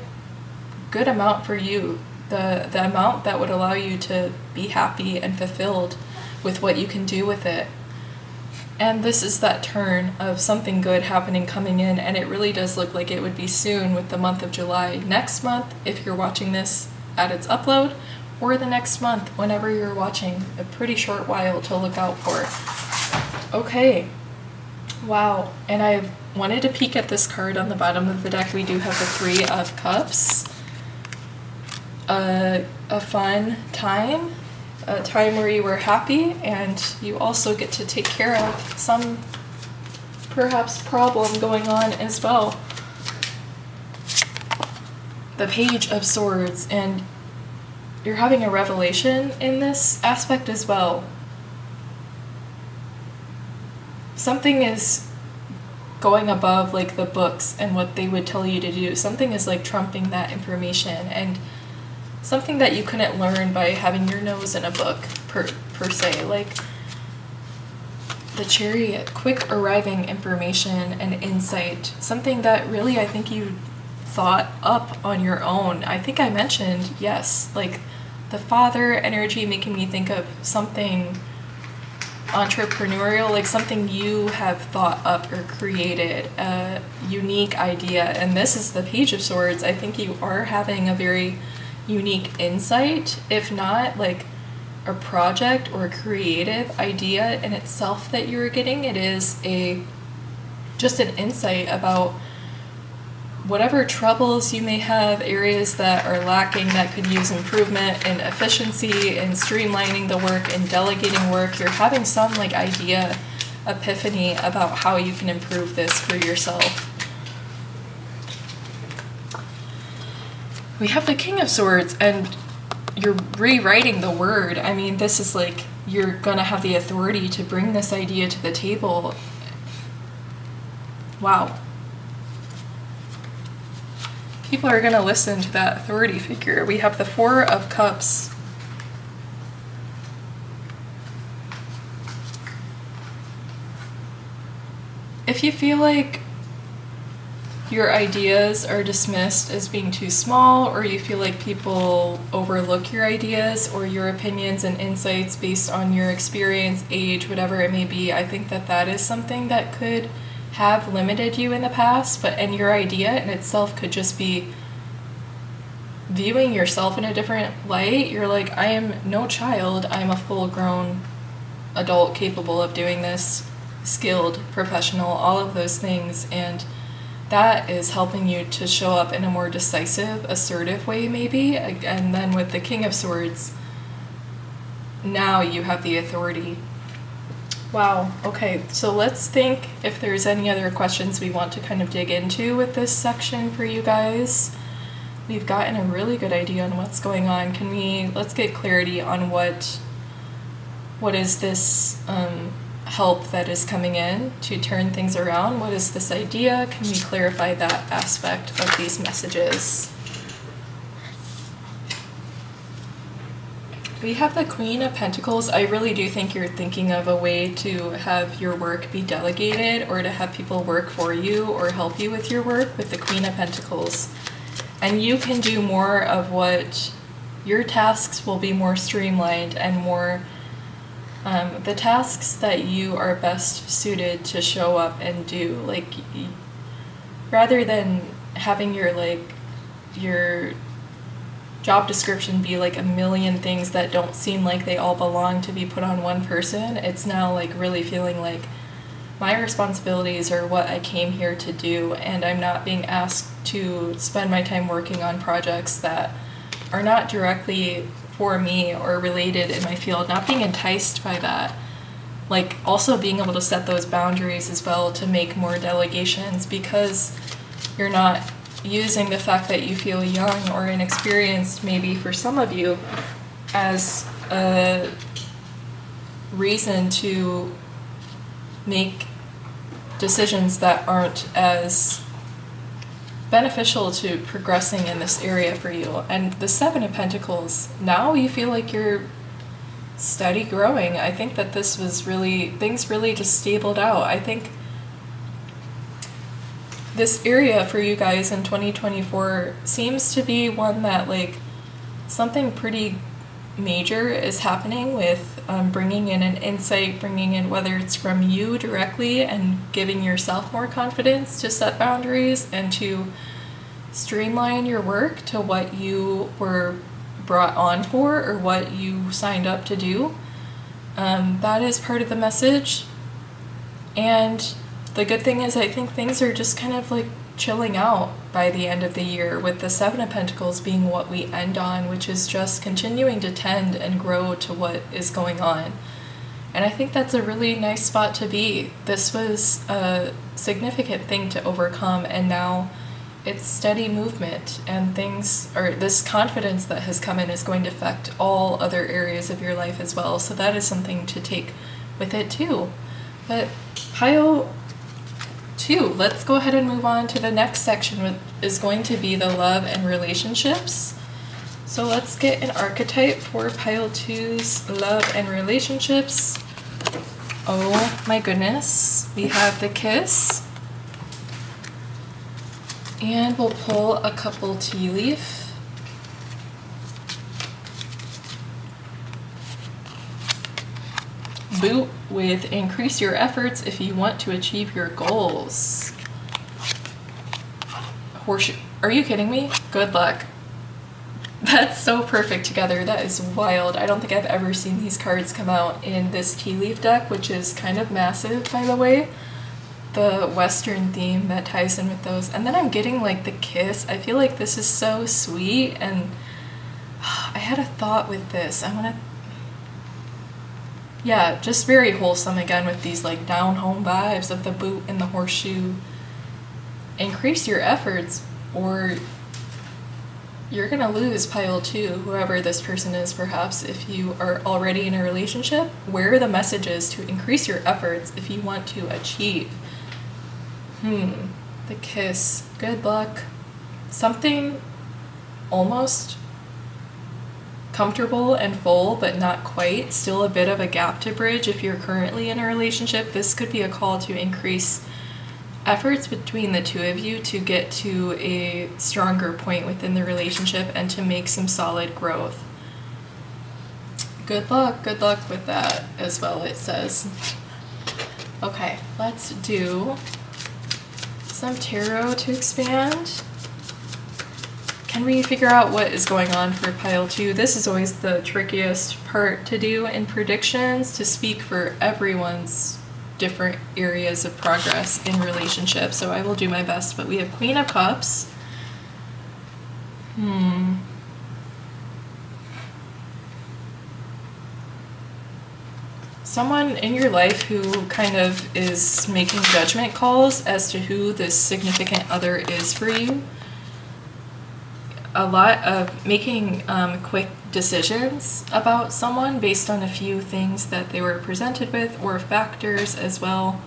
amount for you, the amount that would allow you to be happy and fulfilled with what you can do with it. And this is that turn of something good happening, coming in, and it really does look like it would be soon with the month of July. Next month, if you're watching this at its upload, or the next month, whenever you're watching, a pretty short while to look out for. Okay, wow, and I wanted to peek at this card on the bottom of the deck. We do have the Three of Cups. A fun time. A time where you were happy, and you also get to take care of some perhaps problem going on as well. The Page of Swords, and you're having a revelation in this aspect as well. Something is going above like the books and what they would tell you to do. Something is like trumping that information, and something that you couldn't learn by having your nose in a book, per se. Like the Chariot, quick arriving information and insight. Something that really I think you thought up on your own. I think I mentioned, yes, like the Father energy making me think of something entrepreneurial, like something you have thought up or created, a unique idea. And this is the Page of Swords. I think you are having a very unique insight, if not like a project or a creative idea in itself that you're getting. It is just an insight about whatever troubles you may have, areas that are lacking that could use improvement in efficiency and streamlining the work and delegating work. You're having some like idea, epiphany about how you can improve this for yourself. We have the King of Swords, and you're rewriting the word. I mean, this is like you're gonna have the authority to bring this idea to the table. Wow. People are gonna listen to that authority figure. We have the Four of Cups. If you feel like your ideas are dismissed as being too small, or you feel like people overlook your ideas or your opinions and insights based on your experience, age, whatever it may be, I think that that is something that could have limited you in the past. And your idea in itself could just be viewing yourself in a different light. You're like, I am no child, I'm a full-grown adult capable of doing this, skilled, professional, all of those things. And that is helping you to show up in a more decisive, assertive way, maybe. And then with the King of Swords, now you have the authority. Wow, okay, so let's think if there's any other questions we want to kind of dig into with this section for you guys. We've gotten a really good idea on what's going on. Let's get clarity on what is this help that is coming in to turn things around? What is this idea? Can we clarify that aspect of these messages? We have the Queen of Pentacles. I really do think you're thinking of a way to have your work be delegated, or to have people work for you or help you with your work, with the Queen of Pentacles. And you can do more of what your tasks will be more streamlined and more the tasks that you are best suited to show up and do, like rather than having your job description be like a million things that don't seem like they all belong to be put on one person. It's now like really feeling like my responsibilities are what I came here to do, and I'm not being asked to spend my time working on projects that are not directly for me or related in my field, not being enticed by that. Like also being able to set those boundaries as well to make more delegations, because you're not using the fact that you feel young or inexperienced, maybe for some of you, as a reason to make decisions that aren't as beneficial to progressing in this area for you. And the Seven of Pentacles, now you feel like you're steady growing. I think that this was really, things really just stabled out. I think this area for you guys in 2024 seems to be one that like something pretty major is happening with bringing in an insight, bringing in whether it's from you directly and giving yourself more confidence to set boundaries and to streamline your work to what you were brought on for or what you signed up to do. That is part of the message. And the good thing is I think things are just kind of like chilling out by the end of the year, with the Seven of Pentacles being what we end on, which is just continuing to tend and grow to what is going on. And I think that's a really nice spot to be. This was a significant thing to overcome, and now it's steady movement, and things, or this confidence that has come in is going to affect all other areas of your life as well. So that is something to take with it too. But pile 2, let's go ahead and move on to the next section, which is going to be the love and relationships. So let's get an archetype for pile 2's love and relationships. Oh my goodness, we have the Kiss. And we'll pull a couple tea leaf. Boot with increase your efforts if you want to achieve your goals. Horseshoe. Are you kidding me? Good luck. That's so perfect together. That is wild. I don't think I've ever seen these cards come out in this tea leaf deck, which is kind of massive, by the way. The Western theme that ties in with those. And then I'm getting like the Kiss. I feel like this is so sweet, and I had a thought with this. Yeah, just very wholesome again with these like down home vibes of the boot and the horseshoe. Increase your efforts or you're gonna lose pile 2, whoever this person is perhaps, if you are already in a relationship. Where are the messages to increase your efforts if you want to achieve? The Kiss. Good luck. Something almost comfortable and full, but not quite. Still a bit of a gap to bridge if you're currently in a relationship. This could be a call to increase efforts between the two of you to get to a stronger point within the relationship and to make some solid growth. Good luck with that as well, it says. Okay, let's do some tarot to expand. Can we figure out what is going on for pile 2? This is always the trickiest part to do in predictions, to speak for everyone's different areas of progress in relationships. So I will do my best, but we have Queen of Cups. Someone in your life who kind of is making judgment calls as to who this significant other is for you. A lot of making quick decisions about someone based on a few things that they were presented with, or factors as well.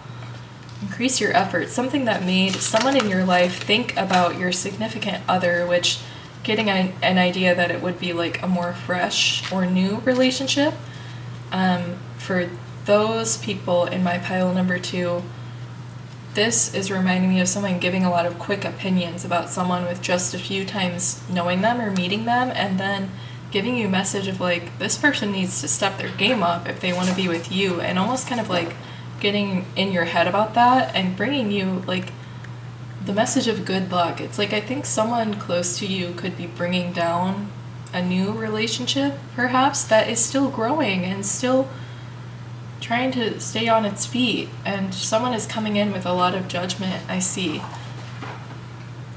Increase your efforts. Something that made someone in your life think about your significant other, which getting an idea that it would be like a more fresh or new relationship. For those people in my pile number 2, this is reminding me of someone giving a lot of quick opinions about someone with just a few times knowing them or meeting them, and then giving you a message of like, this person needs to step their game up if they want to be with you, and almost kind of like getting in your head about that and bringing you like the message of good luck. It's like, I think someone close to you could be bringing down a new relationship, perhaps, that is still growing and still trying to stay on its feet. And someone is coming in with a lot of judgment, I see.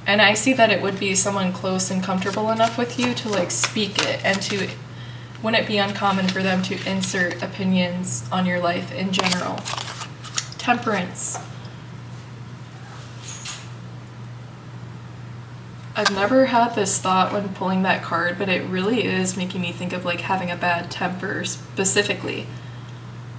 And I see that it would be someone close and comfortable enough with you to like speak it, and to wouldn't it be uncommon for them to insert opinions on your life in general. Temperance. I've never had this thought when pulling that card, but it really is making me think of like having a bad temper specifically.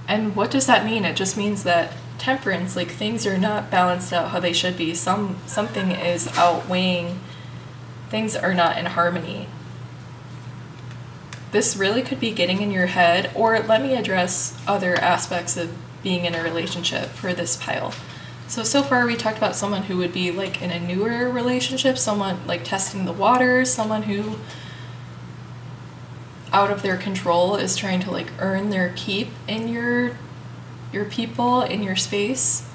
And what does that mean? It just means that temperance, like things are not balanced out how they should be. Something is outweighing. Things are not in harmony. This really could be getting in your head, or let me address other aspects of being in a relationship for this pile. So far we talked about someone who would be like in a newer relationship, someone like testing the waters, someone who out of their control is trying to like earn their keep in your people, in your space.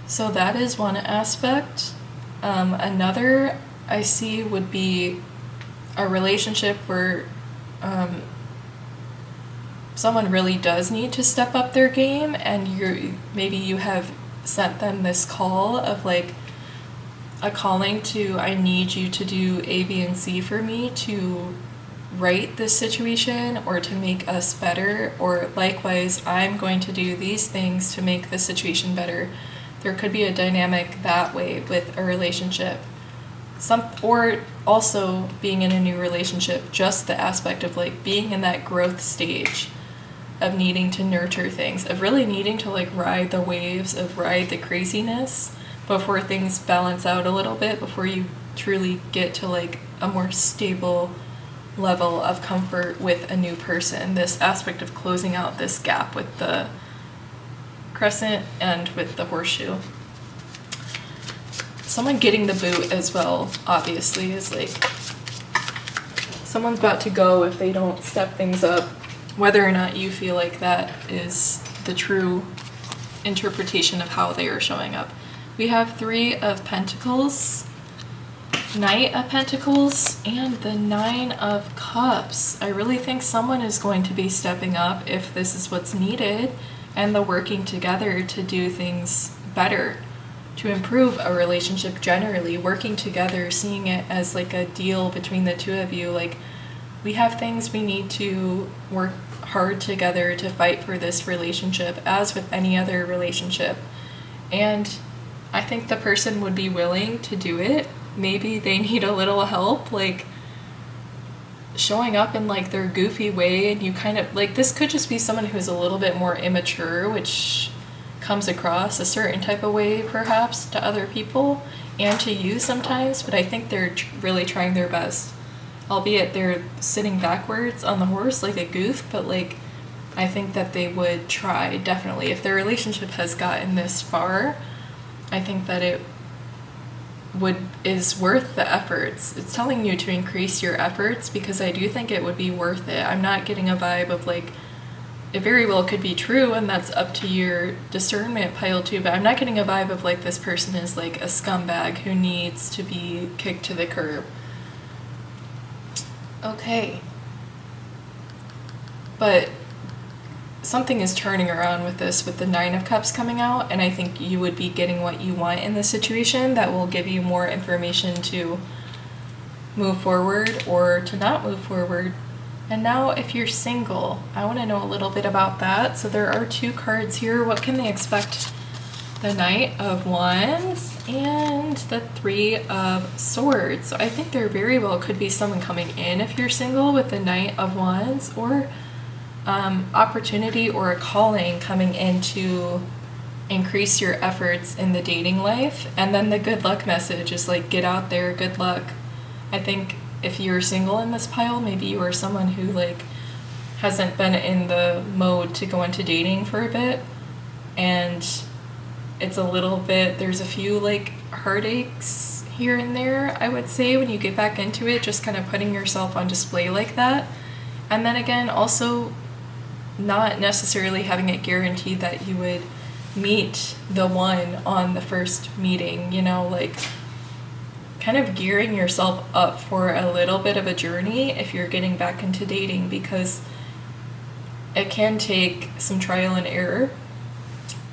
So that is one aspect. Another I see would be a relationship where someone really does need to step up their game, and maybe you have sent them this call of like a calling to, I need you to do A, B, and C for me to right this situation or to make us better, or likewise I'm going to do these things to make the situation better. There could be a dynamic that way with a relationship. Or also being in a new relationship, just the aspect of like being in that growth stage of needing to nurture things, of really needing to like ride the waves, of ride the craziness before things balance out a little bit, before you truly get to like a more stable level of comfort with a new person. This aspect of closing out this gap with the crescent and with the horseshoe. Someone getting the boot as well, obviously, is like someone's about to go if they don't step things up, whether or not you feel like that is the true interpretation of how they are showing up. We have 3 of Pentacles, Knight of Pentacles, and the 9 of Cups. I really think someone is going to be stepping up if this is what's needed, and the working together to do things better, to improve a relationship generally, working together, seeing it as like a deal between the two of you, like we have things we need to work hard together to fight for this relationship, as with any other relationship. And I think the person would be willing to do it. Maybe they need a little help, like showing up in like their goofy way, and you kind of like, this could just be someone who's a little bit more immature, which comes across a certain type of way perhaps to other people and to you sometimes, but I think they're really trying their best, albeit they're sitting backwards on the horse like a goof, but like I think that they would try, definitely. If their relationship has gotten this far, I think that it is worth the efforts. It's telling you to increase your efforts, because I do think it would be worth it. I'm not getting a vibe of like, it very well could be true, and that's up to your discernment, pile 2, but I'm not getting a vibe of like this person is like a scumbag who needs to be kicked to the curb. Okay. But something is turning around with this, with the 9 of Cups coming out, and I think you would be getting what you want in this situation that will give you more information to move forward or to not move forward. And now if you're single, I want to know a little bit about that. So there are 2 cards here. What can they expect? The Knight of Wands and the 3 of Swords. So I think there very well could be someone coming in if you're single with the Knight of Wands, or opportunity or a calling coming in to increase your efforts in the dating life. And then the good luck message is like, get out there, good luck. I think if you're single in this pile, maybe you are someone who like hasn't been in the mode to go into dating for a bit, and it's a little bit, there's a few like heartaches here and there, I would say, when you get back into it, just kind of putting yourself on display like that. And then again, also not necessarily having it guaranteed that you would meet the one on the first meeting, you know, like kind of gearing yourself up for a little bit of a journey if you're getting back into dating, because it can take some trial and error.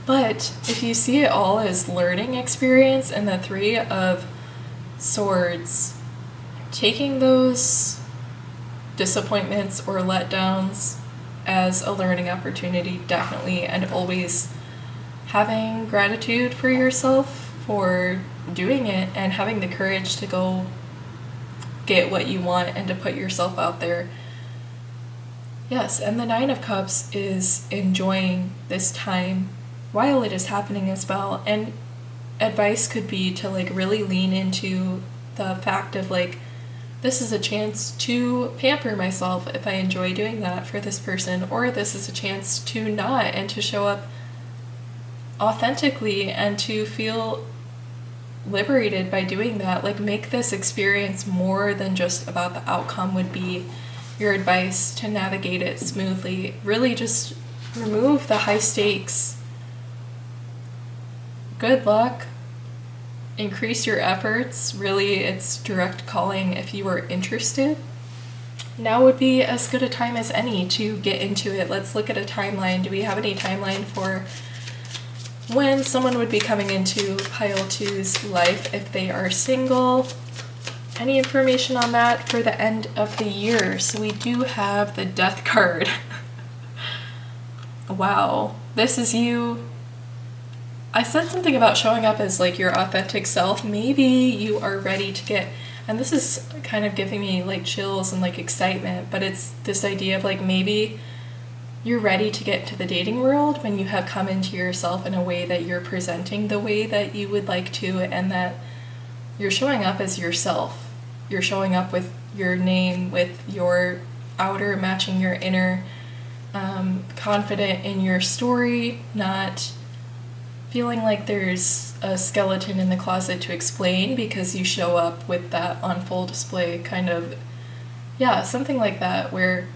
But if you see it all as learning experience, and the Three of Swords, taking those disappointments or letdowns as a learning opportunity, definitely, and always having gratitude for yourself for doing it and having the courage to go get what you want and to put yourself out there. Yes, and the Nine of Cups is enjoying this time while it is happening as well. And advice could be to like really lean into the fact of like, this is a chance to pamper myself if I enjoy doing that for this person, or this is a chance to not, and to show up authentically and to feel liberated by doing that. Like, make this experience more than just about the outcome would be your advice to navigate it smoothly. Really just remove the high stakes. Good luck. Increase your efforts. Really, it's direct calling if you are interested. Now would be as good a time as any to get into it. Let's look at a timeline. Do we have any timeline for when someone would be coming into pile 2's life if they are single? Any information on that for the end of the year? So we do have the Death card. Wow, this is you. I said something about showing up as like your authentic self. Maybe you are ready to get, and this is kind of giving me like chills and like excitement, but it's this idea of like, maybe you're ready to get into the dating world when you have come into yourself in a way that you're presenting the way that you would like to, and that you're showing up as yourself. You're showing up with your name, with your outer matching your inner, confident in your story, not feeling like there's a skeleton in the closet to explain because you show up with that on full display, kind of, yeah, something like that, where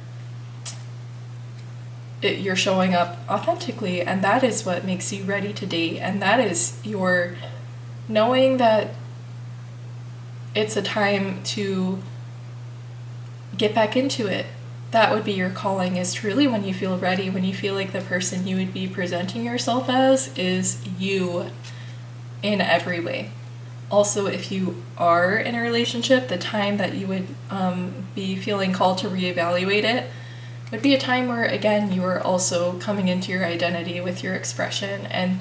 you're showing up authentically, and that is what makes you ready to date, and that is your knowing that it's a time to get back into it. That would be your calling, is truly when you feel ready, when you feel like the person you would be presenting yourself as is you in every way. Also, if you are in a relationship, the time that you would be feeling called to reevaluate it would be a time where, again, you are also coming into your identity with your expression and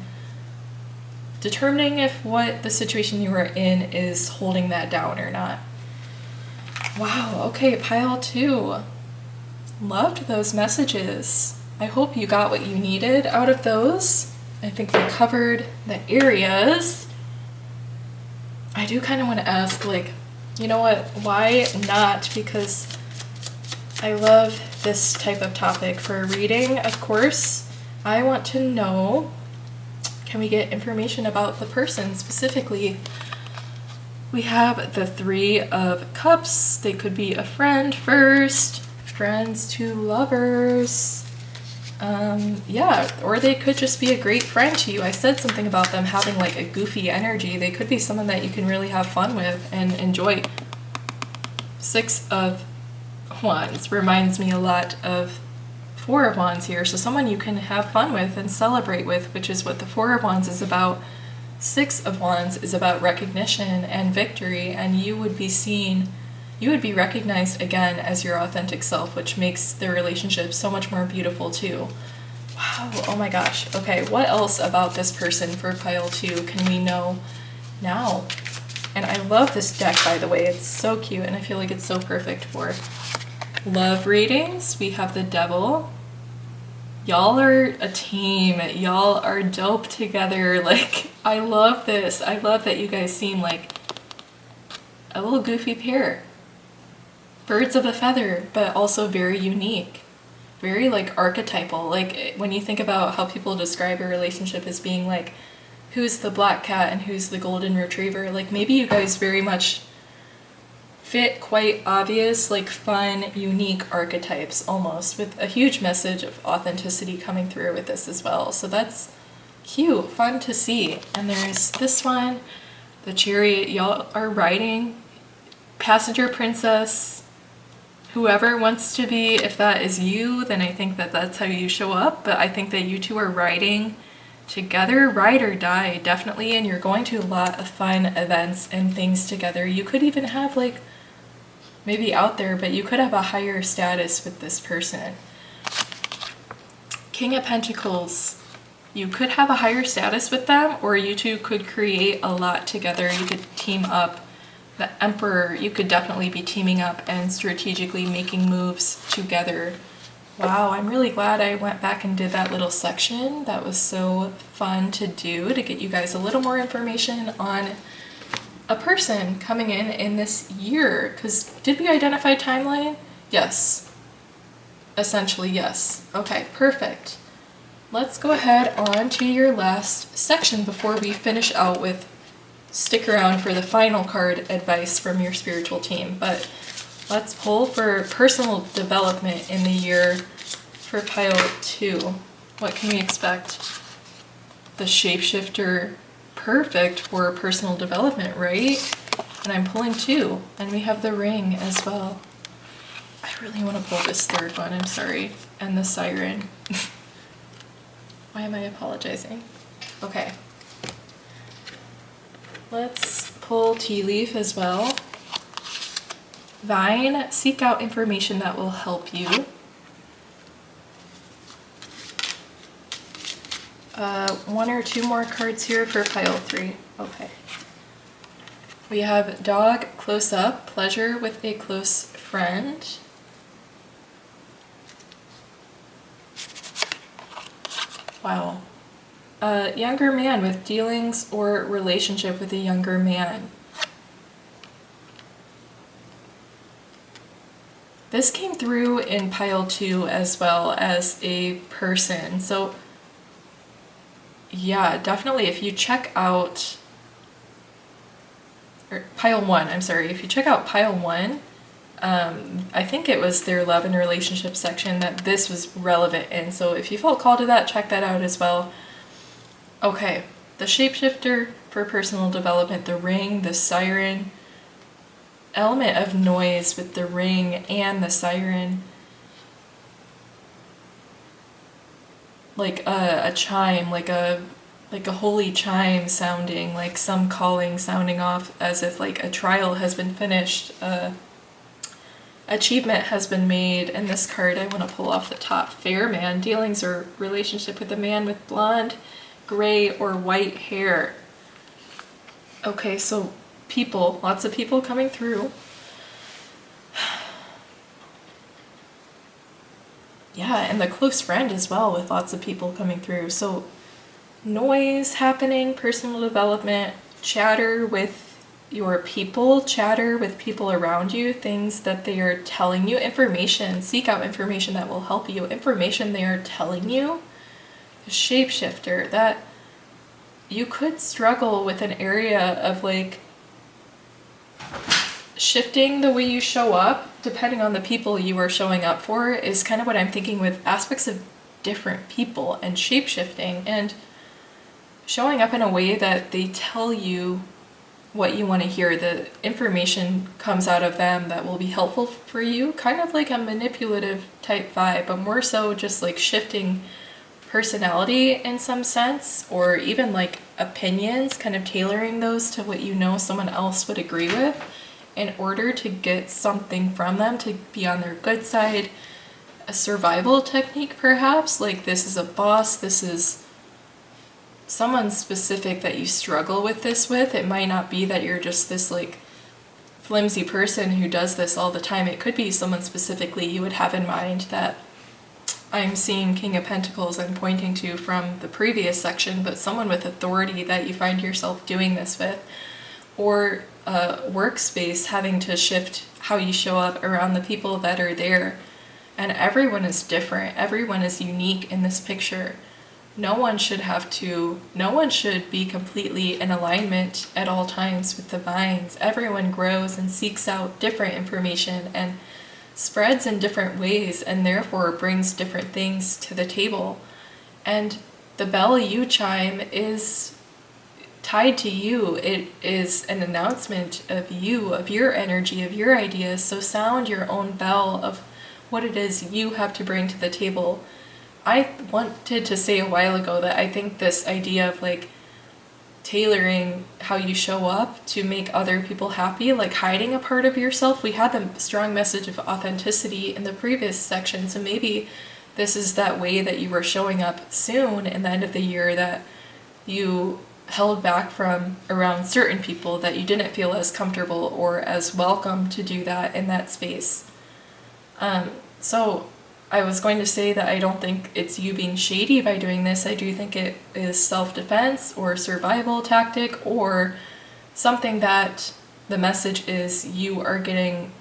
determining if what the situation you are in is holding that down or not. Wow, okay, pile 2. Loved those messages. I hope you got what you needed out of those. I think we covered the areas. I do kind of want to ask, like, you know what, why not? Because I love this type of topic for a reading, of course. I want to know, can we get information about the person specifically? We have the Three of Cups. They could be a friend first, friends to lovers. Yeah, or they could just be a great friend to you. I said something about them having like a goofy energy. They could be someone that you can really have fun with and enjoy. Six of Wands reminds me a lot of Four of Wands here. So someone you can have fun with and celebrate with, which is what the Four of Wands is about. Six of Wands is about recognition and victory, and you would be seen, you would be recognized again as your authentic self, which makes the relationship so much more beautiful too. Wow, oh my gosh. Okay, what else about this person for pile 2 can we know now? And I love this deck, by the way. It's so cute, and I feel like it's so perfect for love readings. We have the Devil. Y'all are a team. Y'all are dope together. Like, I love this. I love that you guys seem like a little goofy pair. Birds of a feather, but also very unique. Very, like, archetypal. Like, when you think about how people describe a relationship as being, like, who's the black cat and who's the golden retriever, like, maybe you guys very much fit quite obvious, like, fun, unique archetypes almost, with a huge message of authenticity coming through with this as well. So that's cute, fun to see. And there's this one, The chariot y'all are riding, passenger princess, whoever wants to be. If that is you, then I think that that's how you show up. But I think that you two are riding together, ride or die, definitely. And you're going to a lot of fun events and things together. You could even have like, maybe out there, but you could have a higher status with this person. King of Pentacles. You could have a higher status with them, or you two could create a lot together. You could team up. The Emperor, you could definitely be teaming up and strategically making moves together. Wow, I'm really glad I went back and did that little section. That was so fun to do, to get you guys a little more information on a person coming in this year. Because did we identify timeline? Yes. Essentially, yes. Okay, perfect. Let's go ahead on to your last section before we finish out with stick around for the final card advice from your spiritual team. But let's pull for personal development in the year for pile 2. What can we expect? The shapeshifter, perfect for personal development, right? And I'm pulling 2, and we have the ring as well. I really want to pull this third one, I'm sorry. And the siren. Why am I apologizing? Okay. Let's pull tea leaf as well. Vine, seek out information that will help you. One or two more cards here for pile 3. Okay. We have dog, close up, pleasure with a close friend. Wow. A younger man with dealings or relationship with a younger man. This came through in pile 2 as well as a person. So yeah, definitely if you check out, or pile 1, I'm sorry, if you check out pile 1, I think it was their love and relationship section that this was relevant in. So if you felt called to that, check that out as well. Okay, the shapeshifter for personal development, the ring, the siren, element of noise with the ring and the siren. Like a chime, like a holy chime sounding, like some calling sounding off as if like a trial has been finished, achievement has been made. And this card I want to pull off the top. Fair man, dealings or relationship with a man with blonde, gray, or white hair. Okay, so people, lots of people coming through. Yeah, and the close friend as well, with lots of people coming through. So noise happening, personal development, chatter with your people, chatter with people around you, things that they are telling you, information, seek out information that will help you, information they are telling you. A shapeshifter, that you could struggle with an area of like shifting the way you show up depending on the people you are showing up for, is kind of what I'm thinking with aspects of different people and shapeshifting and showing up in a way that they tell you what you want to hear. The information comes out of them that will be helpful for you, kind of like a manipulative type vibe, but more so just like shifting personality in some sense, or even like opinions, kind of tailoring those to what you know someone else would agree with in order to get something from them, to be on their good side. A survival technique perhaps, like this is a boss, this is someone specific that you struggle with this with. It might not be that you're just this like flimsy person who does this all the time. It could be someone specifically you would have in mind that I'm seeing King of Pentacles I'm pointing to from the previous section, but someone with authority that you find yourself doing this with, or a workspace having to shift how you show up around the people that are there. And everyone is different. Everyone is unique in this picture. No one should be completely in alignment at all times with the vines. Everyone grows and seeks out different information and spreads in different ways, and therefore brings different things to the table. And the bell you chime is tied to you. It is an announcement of you, of your energy, of your ideas. So sound your own bell of what it is you have to bring to the table. I wanted to say a while ago that I think this idea of like tailoring how you show up to make other people happy, like hiding a part of yourself. We had the strong message of authenticity in the previous section, so maybe this is that way that you were showing up soon in the end of the year that you held back from around certain people, that you didn't feel as comfortable or as welcome to do that in that space. So I was going to say that I don't think it's you being shady by doing this. I do think it is self-defense or survival tactic, or something that the message is you are getting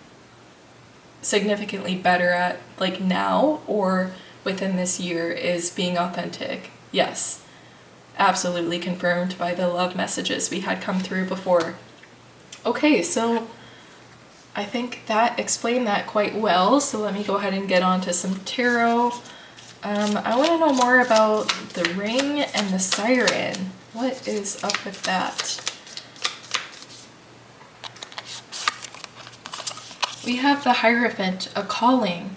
significantly better at, like now or within this year, is being authentic. Yes, absolutely confirmed by the love messages we had come through before. Okay, so I think that explained that quite well, so let me go ahead and get on to some tarot. I want to know more about the ring and the siren. What is up with that? We have the Hierophant, a calling.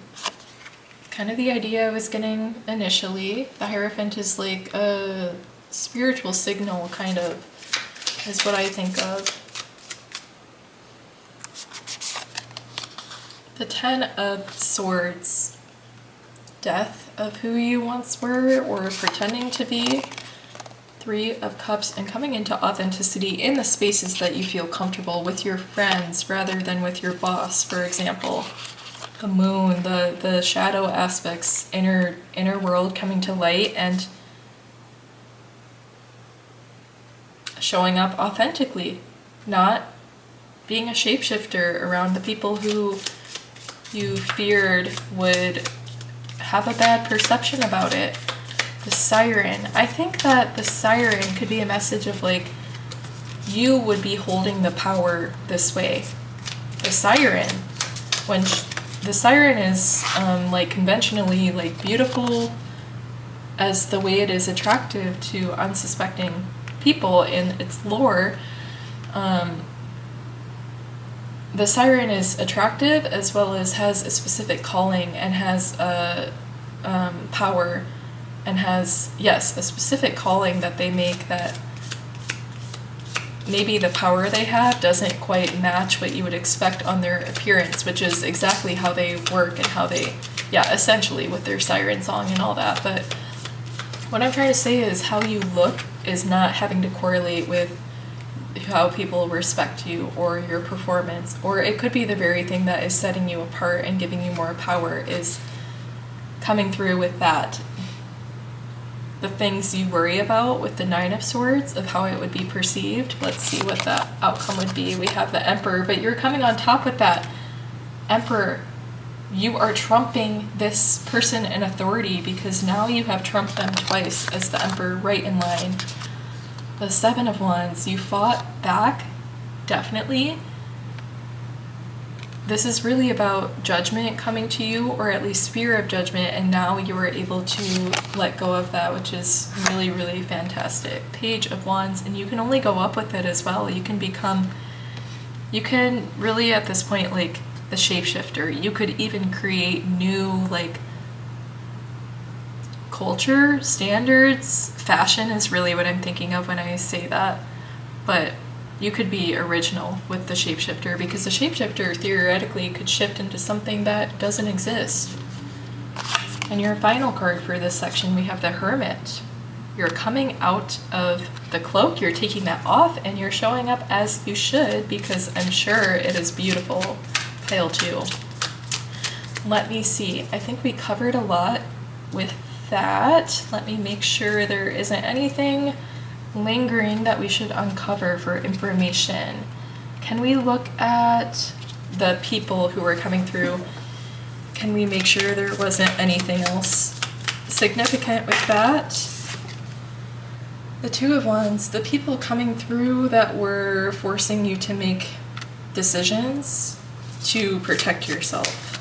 Kind of the idea I was getting initially. The Hierophant is like a spiritual signal, kind of, is what I think of. The Ten of Swords, death of who you once were or pretending to be. Three of Cups, and coming into authenticity in the spaces that you feel comfortable with your friends rather than with your boss, for example. The Moon, the shadow aspects, inner world coming to light and showing up authentically, not being a shapeshifter around the people who you feared would have a bad perception about it. The Siren. I think that the Siren could be a message of like, you would be holding the power this way. The Siren, when the Siren is like conventionally like beautiful as the way it is attractive to unsuspecting people in its lore, the Siren is attractive as well as has a specific calling and has a power and has, yes, a specific calling that they make that maybe the power they have doesn't quite match what you would expect on their appearance, which is exactly how they work and how they, yeah, essentially with their siren song and all that. But what I'm trying to say is how you look is not having to correlate with how people respect you or your performance, or it could be the very thing that is setting you apart and giving you more power is coming through with that. The things you worry about with the Nine of Swords, of how it would be perceived. Let's see what that outcome would be. We have the Emperor, but you're coming on top with that Emperor. You are trumping this person in authority because now you have trumped them twice as the Emperor right in line. The Seven of Wands, you fought back, definitely. This is really about judgment coming to you, or at least fear of judgment, and now you are able to let go of that, which is really, really fantastic. Page of Wands, and you can only go up with it as well. You can really at this point, like the shapeshifter, you could even create new, like, culture, standards. Fashion is really what I'm thinking of when I say that, but you could be original with the shapeshifter, because the shapeshifter theoretically could shift into something that doesn't exist. And your final card for this section, we have the Hermit. You're coming out of the cloak, you're taking that off, and you're showing up as you should, because I'm sure it is beautiful. Pile 2. Let me see. I think we covered a lot with that. Let me make sure there isn't anything lingering that we should uncover for information. Can we look at the people who are coming through? Can we make sure there wasn't anything else significant with that? The Two of Wands, the people coming through that were forcing you to make decisions to protect yourself.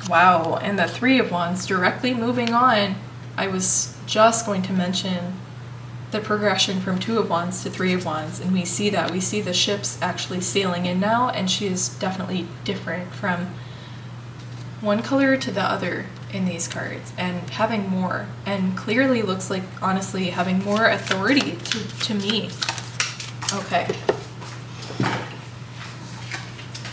Wow, and the Three of Wands directly moving on. I was just going to mention the progression from Two of Wands to Three of Wands, and we see that. We see the ships actually sailing in now, and she is definitely different from one color to the other in these cards, and having more, and clearly looks like, honestly, having more authority to me. Okay.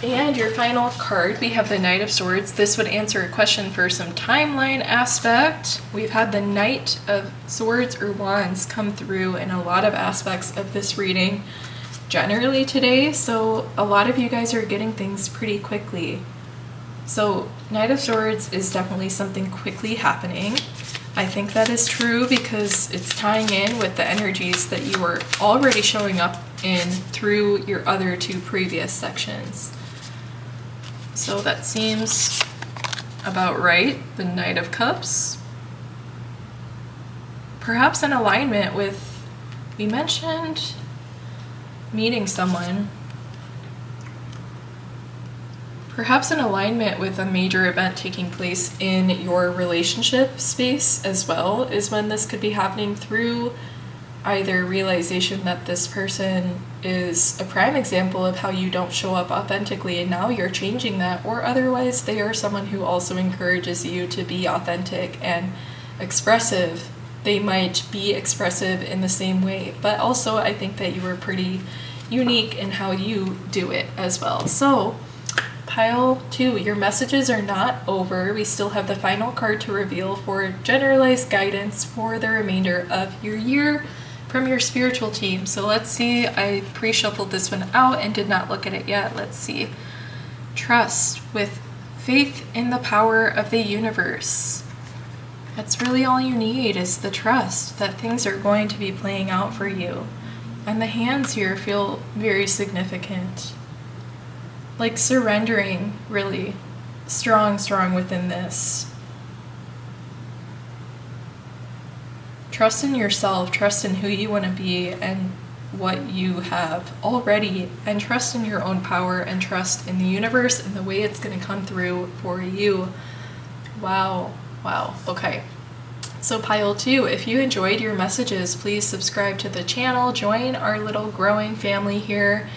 And your final card, we have the Knight of Swords. This would answer a question for some timeline aspect. We've had the Knight of Swords or Wands come through in a lot of aspects of this reading generally today, so a lot of you guys are getting things pretty quickly. So Knight of Swords is definitely something quickly happening. I think that is true because it's tying in with the energies that you were already showing up in through your other two previous sections. So that seems about right. The Knight of Cups. Perhaps in alignment with, we mentioned meeting someone. Perhaps in alignment with a major event taking place in your relationship space as well is when this could be happening, through either realization that this person is a prime example of how you don't show up authentically and now you're changing that, or otherwise they are someone who also encourages you to be authentic and expressive. They might be expressive in the same way, but also I think that you are pretty unique in how you do it as well. So pile 2, your messages are not over. We still have the final card to reveal for generalized guidance for the remainder of your year from your spiritual team. So let's see. I pre-shuffled this one out and did not look at it yet. Let's see. Trust with faith in the power of the universe. That's really all you need, is the trust that things are going to be playing out for you. And the hands here feel very significant. Like surrendering, really strong within this. Trust in yourself, trust in who you want to be and what you have already, and trust in your own power, and trust in the universe and the way it's going to come through for you. Wow. Okay. So pile 2, if you enjoyed your messages, please subscribe to the channel, join our little growing family here.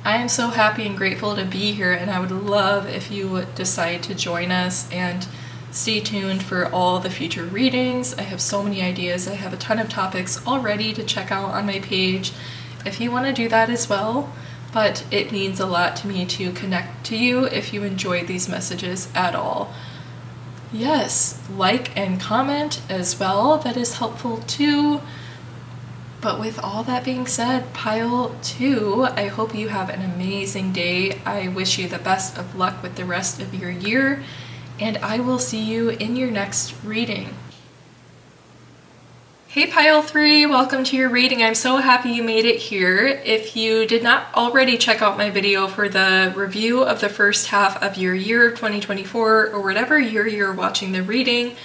I am so happy and grateful to be here, and I would love if you would decide to join us and stay tuned for all the future readings. I have so many ideas. I have a ton of topics already to check out on my page if you want to do that as well, but it means a lot to me to connect to you if you enjoy these messages at all. Yes, like and comment as well. That is helpful too. But with all that being said, pile 2, I hope you have an amazing day. I wish you the best of luck with the rest of your year, and I will see you in your next reading. Hey pile 3, welcome to your reading. I'm so happy you made it here. If you did not already check out my video for the review of the first half of your year of 2024, or whatever year you're watching the reading,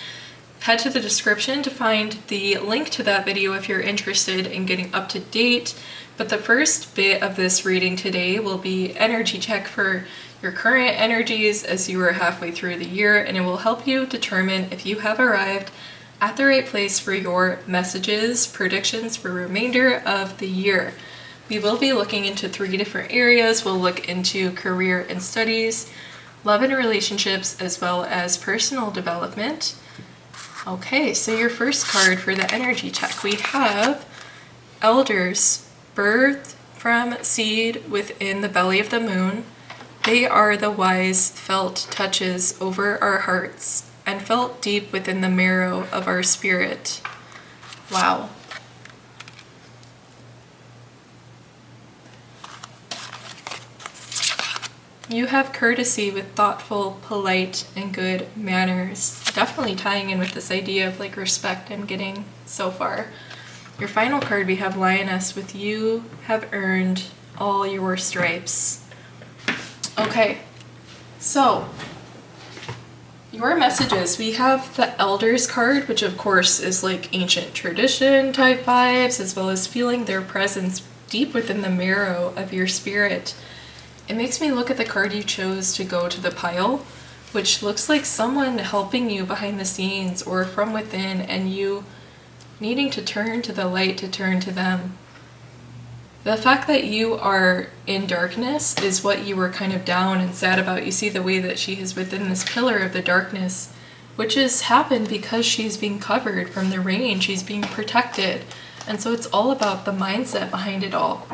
head to the description to find the link to that video if you're interested in getting up to date. But the first bit of this reading today will be energy check for your current energies as you are halfway through the year, and it will help you determine if you have arrived at the right place for your messages, predictions for the remainder of the year. We will be looking into 3 different areas. We'll look into career and studies, love and relationships, as well as personal development. Okay, so your first card for the energy check, we have Elders, birthed from seed within the belly of the moon. They are the wise felt touches over our hearts and felt deep within the marrow of our spirit. Wow. You have courtesy with thoughtful, polite, and good manners. Definitely tying in with this idea of like respect I'm getting so far. Your final card, we have Lioness with you have earned all your stripes. Okay, so your messages, we have the Elders card, which of course is like ancient tradition type vibes, as well as feeling their presence deep within the marrow of your spirit. It makes me look at the card you chose to go to the pile, which looks like someone helping you behind the scenes or from within, and you needing to turn to the light, to turn to them. The fact that you are in darkness is what you were kind of down and sad about. You see the way that she is within this pillar of the darkness, which has happened because she's being covered from the rain. She's being protected. And so it's all about the mindset behind it all.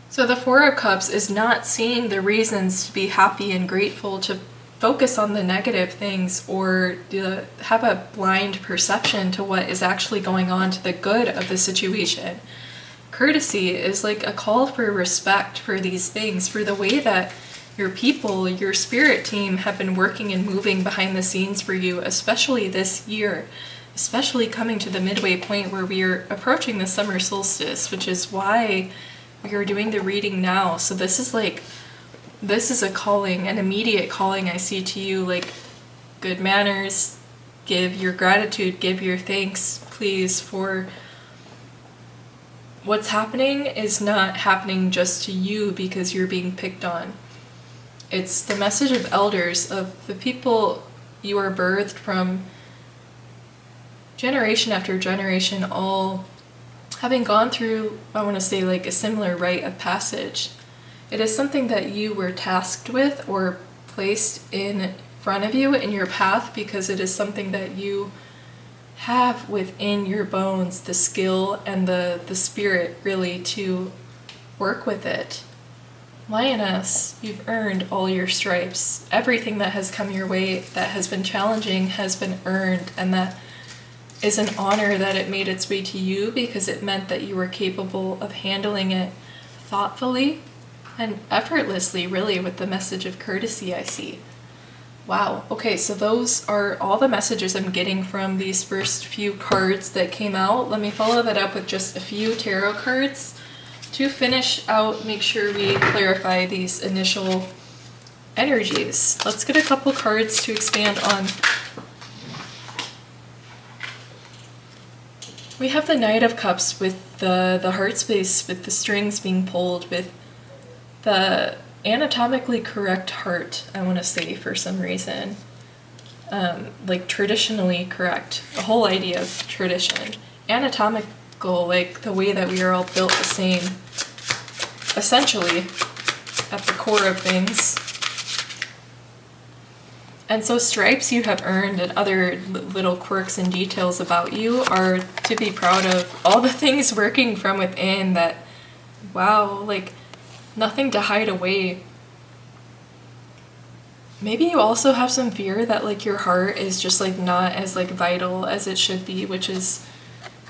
So the Four of Cups is not seeing the reasons to be happy and grateful, to focus on the negative things, or to have a blind perception to what is actually going on, to the good of the situation. Courtesy is like a call for respect for these things, for the way that your people, your spirit team have been working and moving behind the scenes for you, especially this year, especially coming to the midway point where we are approaching the summer solstice, which is why we are doing the reading now. So this is a calling, an immediate calling I see to you, like good manners, give your gratitude, give your thanks, please, for what's happening is not happening just to you because you're being picked on. It's the message of elders, of the people you are birthed from, generation after generation, all having gone through, I want to say, like a similar rite of passage. It is something that you were tasked with or placed in front of you in your path because it is something that you have within your bones, the skill and the spirit really to work with it. Lioness, you've earned all your stripes. Everything that has come your way that has been challenging has been earned, and that is an honor that it made its way to you because it meant that you were capable of handling it thoughtfully and effortlessly, really, with the message of courtesy I see. Wow. Okay, so those are all the messages I'm getting from these first few cards that came out. Let me follow that up with just a few tarot cards to finish out, make sure we clarify these initial energies. Let's get a couple cards to expand on. We have the Knight of Cups with the heart space, with the strings being pulled, with the anatomically correct heart, I want to say, for some reason. Like traditionally correct. The whole idea of tradition. Anatomical, like the way that we are all built the same. Essentially, at the core of things. And so stripes you have earned and other little quirks and details about you are to be proud of. All the things working from within that, wow, like nothing to hide away. Maybe you also have some fear that like your heart is just like not as like vital as it should be, which is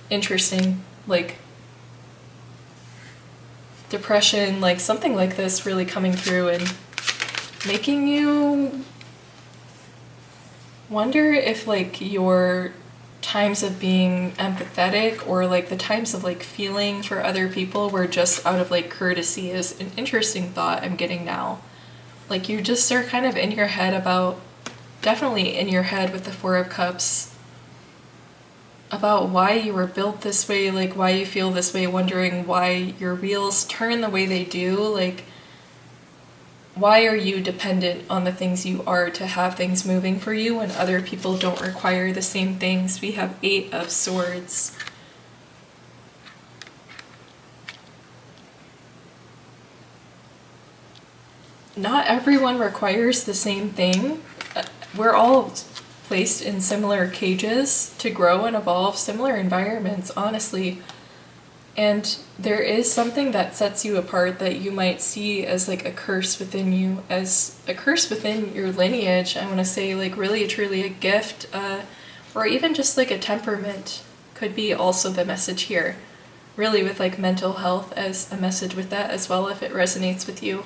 interesting. Like depression, like something like this really coming through and making you wonder if like your times of being empathetic or like the times of like feeling for other people were just out of like courtesy is an interesting thought I'm getting now. Like you just are kind of in your head about, definitely in your head with the Four of Cups, about why you were built this way, like why you feel this way, wondering why your wheels turn the way they do, like why are you dependent on the things you are to have things moving for you when other people don't require the same things? We have Eight of Swords. Not everyone requires the same thing. We're all placed in similar cages to grow and evolve, similar environments, honestly. And there is something that sets you apart that you might see as like a curse within you, as a curse within your lineage. I want to say like really truly a gift, or even just like a temperament could be also the message here. Really with like mental health as a message with that as well, if it resonates with you.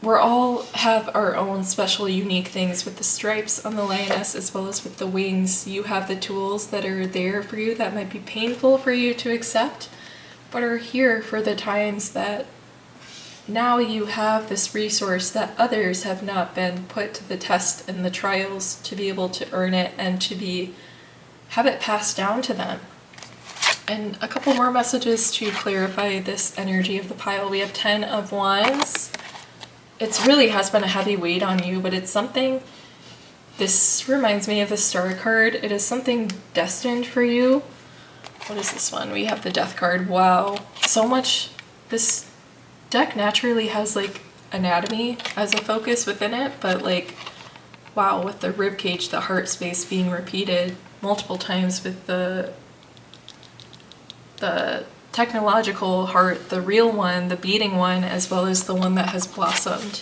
We're all have our own special unique things with the stripes on the lioness as well as with the wings. You have the tools that are there for you that might be painful for you to accept, but are here for the times that now you have this resource that others have not been put to the test and the trials to be able to earn it and to have it passed down to them. And a couple more messages to clarify this energy of the pile. We have 10 of Wands. It really has been a heavy weight on you, but it's something This reminds me of the Star card. It is something destined for you. What is this one? We have the Death card. Wow. So much. This deck naturally has like anatomy as a focus within it, but like, wow, with the rib cage, the heart space being repeated multiple times with the technological heart, the real one, the beating one, as well as the one that has blossomed.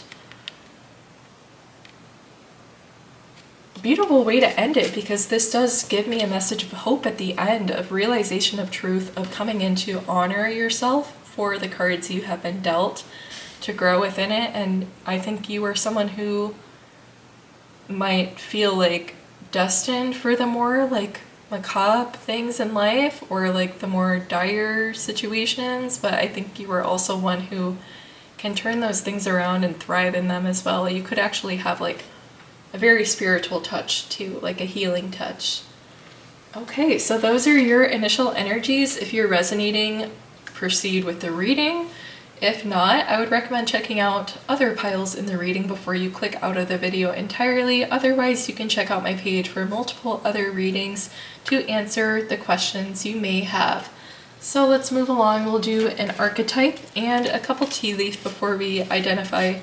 Beautiful way to end it, because this does give me a message of hope at the end, of realization of truth, of coming in to honor yourself for the cards you have been dealt, to grow within it. And I think you are someone who might feel like destined for the more like macabre things in life, or like the more dire situations, but I think you are also one who can turn those things around and thrive in them as well. You could actually have like a very spiritual touch too, like a healing touch. Okay, so those are your initial energies. If you're resonating, proceed with the reading. If not, I would recommend checking out other piles in the reading before you click out of the video entirely. Otherwise, you can check out my page for multiple other readings to answer the questions you may have. So let's move along. We'll do an archetype and a couple tea leaf before we identify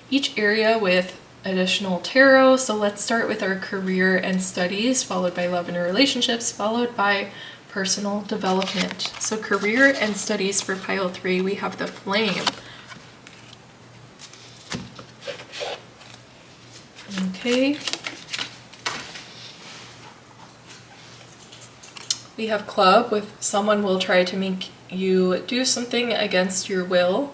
each area with additional tarot. So let's start with our career and studies, followed by love and relationships, followed by personal development. So career and studies for pile 3, we have the Flame. Okay. We have Club, with someone will try to make you do something against your will.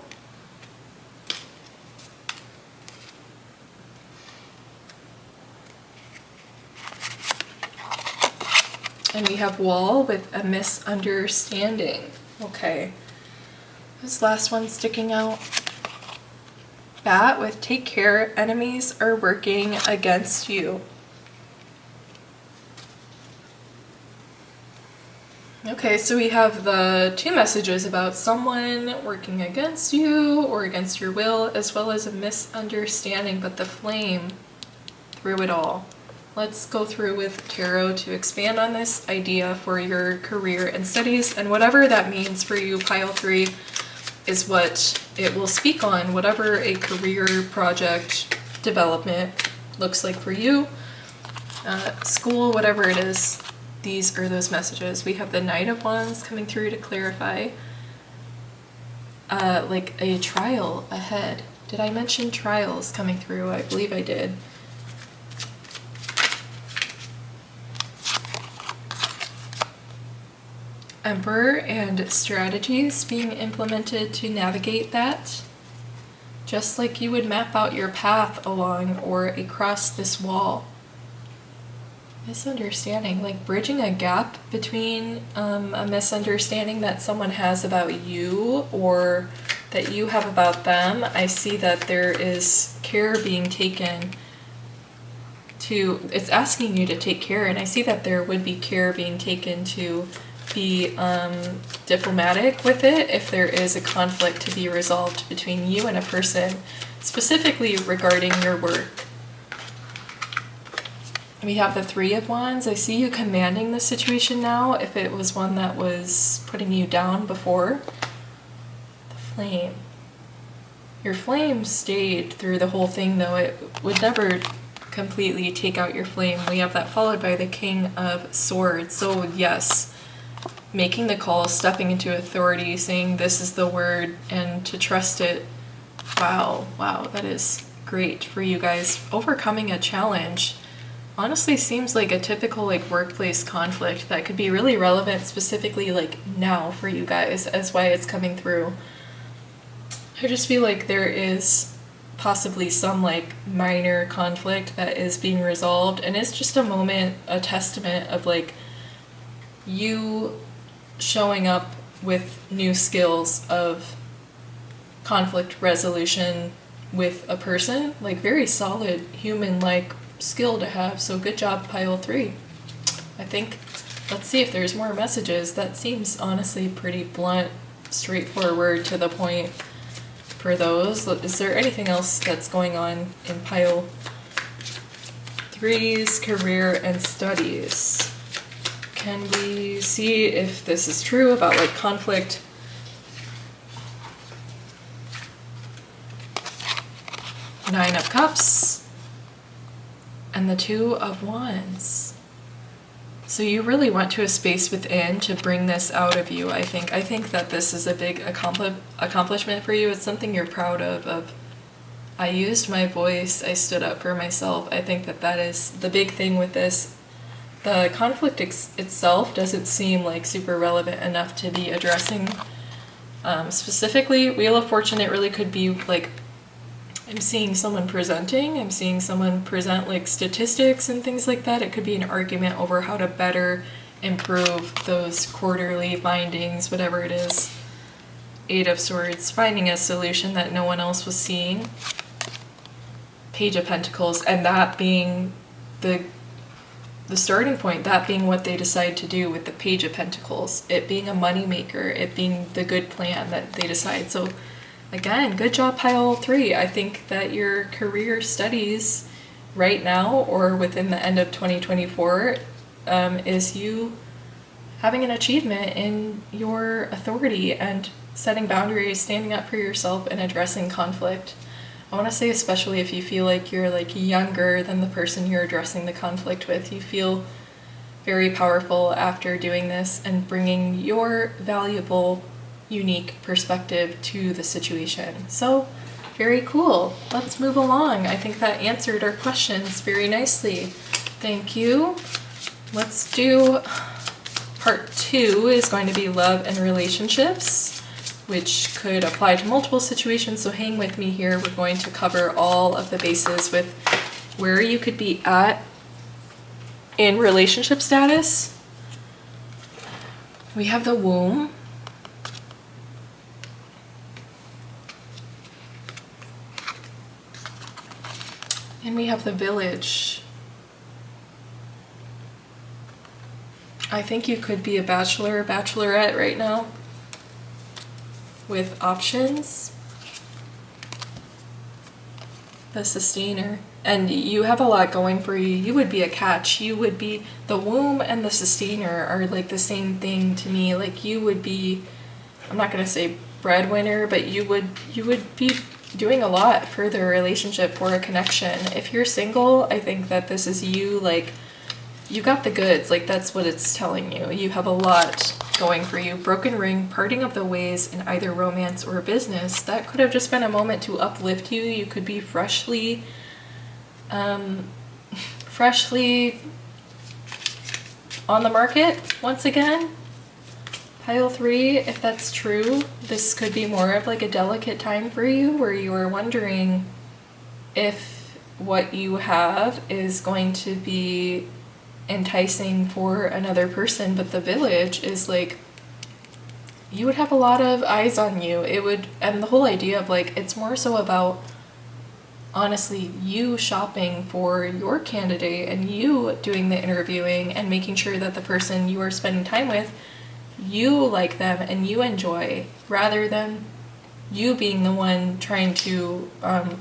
And we have Wall, with a misunderstanding. Okay. This last one sticking out. Bat, with take care, enemies are working against you. Okay, so we have the 2 messages about someone working against you or against your will, as well as a misunderstanding, but the Flame through it all. Let's go through with tarot to expand on this idea for your career and studies, and whatever that means for you, pile 3 is what it will speak on, whatever a career project development looks like for you, school, whatever it is. These are those messages. We have the Knight of Wands coming through to clarify like a trial ahead. Did I mention trials coming through? I believe I did. Emperor, and strategies being implemented to navigate that, just like you would map out your path along or across this wall. Misunderstanding, like bridging a gap between a misunderstanding that someone has about you or that you have about them. I see that there is care being taken to, it's asking you to take care, and I see that there would be care being taken to be diplomatic with it if there is a conflict to be resolved between you and a person, specifically regarding your work. We have the Three of Wands. I see you commanding the situation now, if it was one that was putting you down before. The Flame. Your flame stayed through the whole thing, though. It would never completely take out your flame. We have that followed by the King of Swords. So yes, making the call, stepping into authority, saying this is the word, and to trust it. Wow, that is great for you guys. Overcoming a challenge honestly seems like a typical like workplace conflict that could be really relevant specifically like now for you guys, as why it's coming through. I just feel like there is possibly some like minor conflict that is being resolved, and it's just a moment, a testament of like you showing up with new skills of conflict resolution with a person, like very solid human-like skill to have. So good job, pile 3. I think, let's see if there's more messages. That seems honestly pretty blunt, straightforward, to the point for those. Is there anything else that's going on in pile degrees, career, and studies. Can we see if this is true about like conflict? Nine of Cups and the Two of Wands. So you really went to a space within to bring this out of you, I think. I think that this is a big accomplishment for you. It's something you're proud of I used my voice, I stood up for myself. I think that that is the big thing with this. The conflict itself doesn't seem like super relevant enough to be addressing. Specifically, Wheel of Fortune, it really could be like, I'm seeing someone presenting, I'm seeing someone present like statistics and things like that. It could be an argument over how to better improve those quarterly findings, whatever it is. Eight of Swords, finding a solution that no one else was seeing. Page of Pentacles, and that being the starting point, that being what they decide to do with the Page of Pentacles, it being a money maker, it being the good plan that they decide. So again, good job, pile 3. I think that your career studies right now or within the end of 2024 is you having an achievement in your authority and setting boundaries, standing up for yourself, and addressing conflict. I want to say especially if you feel like you're like younger than the person you're addressing the conflict with, you feel very powerful after doing this and bringing your valuable unique perspective to the situation. So very cool. Let's move along. I think that answered our questions very nicely. Thank you. Let's do part 2 is going to be love and relationships, which could apply to multiple situations. So hang with me here. We're going to cover all of the bases with where you could be at in relationship status. We have the womb. And we have the village. I think you could be a bachelor or bachelorette right now with options. The sustainer. And you have a lot going for you. You would be a catch. You would be, the womb and the sustainer are like the same thing to me. Like you would be, I'm not going to say breadwinner, but you would be doing a lot for the relationship, for a connection. If you're single, I think that this is you, like, you got the goods. Like, that's what it's telling you. You have a lot going for you. Broken ring, parting of the ways in either romance or business. That could have just been a moment to uplift you. You could be freshly on the market once again. Pile 3, if that's true, this could be more of like a delicate time for you where you are wondering if what you have is going to be enticing for another person, but the village is like, you would have a lot of eyes on you. It would, and the whole idea of like, it's more so about honestly you shopping for your candidate and you doing the interviewing and making sure that the person you are spending time with, you like them and you enjoy, rather than you being the one trying to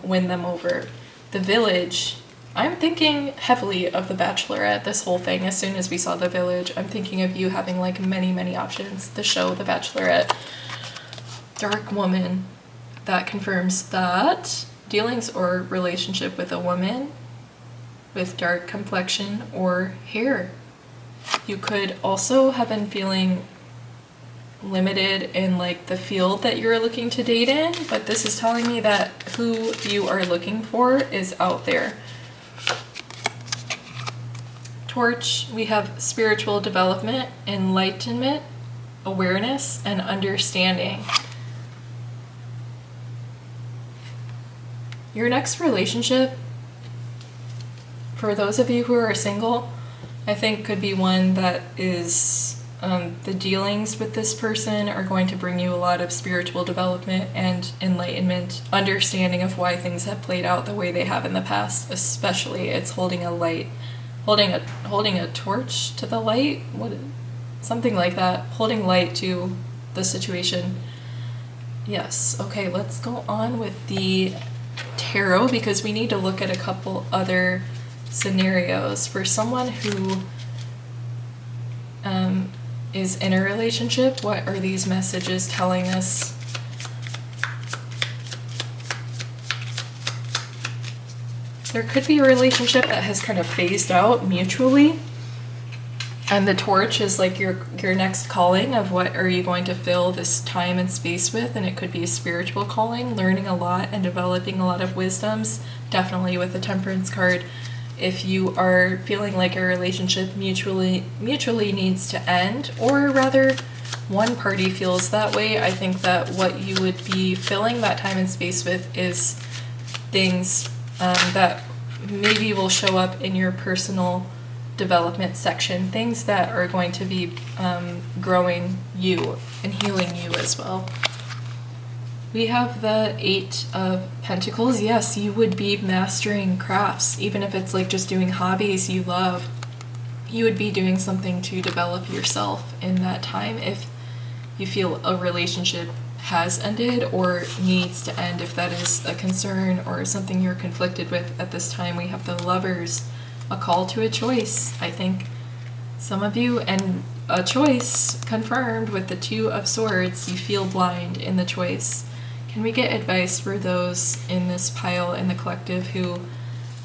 win them over. The village, I'm thinking heavily of The Bachelorette, this whole thing. As soon as we saw the village, I'm thinking of you having like many options. The show, The Bachelorette. Dark woman, that confirms that. Dealings or relationship with a woman with dark complexion or hair. You could also have been feeling limited in like the field that you're looking to date in, but this is telling me that who you are looking for is out there. Torch, we have spiritual development, enlightenment, awareness, and understanding. Your next relationship, for those of you who are single, I think could be one that is the dealings with this person are going to bring you a lot of spiritual development and enlightenment, understanding of why things have played out the way they have in the past. Especially, it's holding a light, holding a torch to the light, something like that, holding light to the situation. Yes. Okay, let's go on with the tarot because we need to look at a couple other scenarios. For someone who is in a relationship, what are these messages telling us? There could be a relationship that has kind of phased out mutually, and the torch is like your next calling of what are you going to fill this time and space with, and it could be a spiritual calling, learning a lot and developing a lot of wisdoms, definitely with the Temperance card. If you are feeling like a relationship mutually needs to end, or rather one party feels that way, I think that what you would be filling that time and space with is things that maybe will show up in your personal development section, things that are going to be growing you and healing you as well. We have the 8 of Pentacles. Yes, you would be mastering crafts, even if it's like just doing hobbies you love. You would be doing something to develop yourself in that time if you feel a relationship has ended or needs to end, if that is a concern or something you're conflicted with at this time. We have the Lovers, a call to a choice. I think some of you, and a choice confirmed with the 2 of Swords, you feel blind in the choice. Can we get advice for those in this pile in the collective who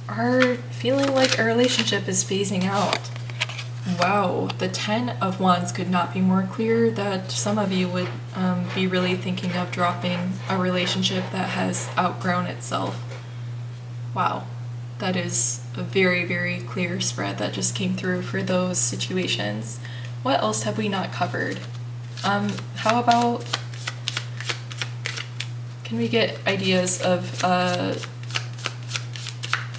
are feeling like a relationship is phasing out? Wow, the 10 of Wands could not be more clear that some of you would be really thinking of dropping a relationship that has outgrown itself. Wow, that is a very, very clear spread that just came through for those situations. What else have we not covered? How about, can we get ideas of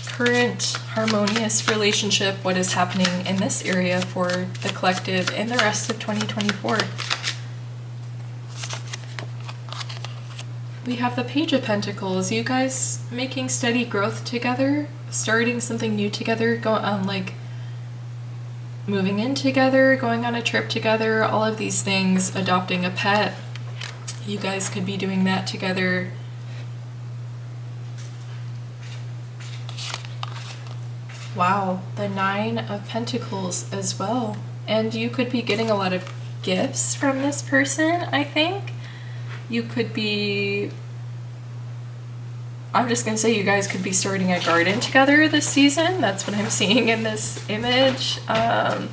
current harmonious relationship, what is happening in this area for the collective in the rest of 2024? We have the Page of Pentacles. You guys making steady growth together, starting something new together, going on, like moving in together, going on a trip together, all of these things, adopting a pet. You guys could be doing that together. Wow, the 9 of Pentacles as well. And you could be getting a lot of gifts from this person, I think. You could be, I'm just going to say you guys could be starting a garden together this season. That's what I'm seeing in this image. I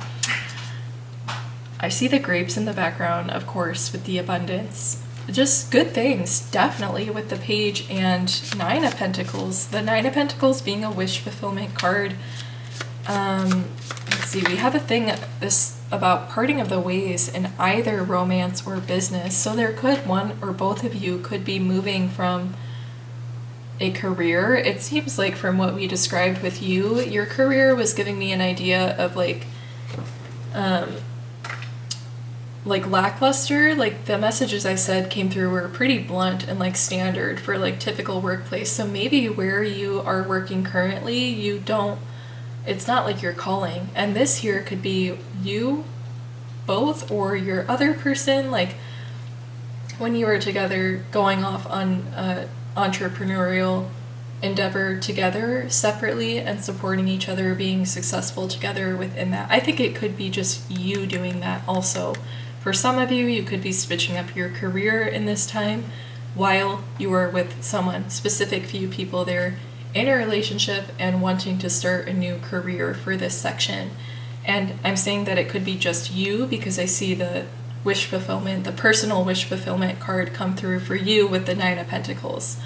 see the grapes in the background, of course, with the abundance. Just good things, definitely, with the Page and 9 of Pentacles. The 9 of Pentacles being a wish fulfillment card. Let's see, we have a thing this about parting of the ways in either romance or business. So there could, one or both of you could be moving from a career. It seems like from what we described with you, your career was giving me an idea of like lackluster. Like the messages I said came through were pretty blunt and like standard for like typical workplace. So maybe where you are working currently, you don't, it's not like you're calling. And this here could be you both or your other person, like when you were together going off on entrepreneurial endeavor together separately and supporting each other, being successful together within that. I think it could be just you doing that also. For some of you, you could be switching up your career in this time while you are with someone, specific few people there in a relationship and wanting to start a new career for this section. And I'm saying that it could be just you because I see the wish fulfillment, the personal wish fulfillment card come through for you with the 9 of Pentacles.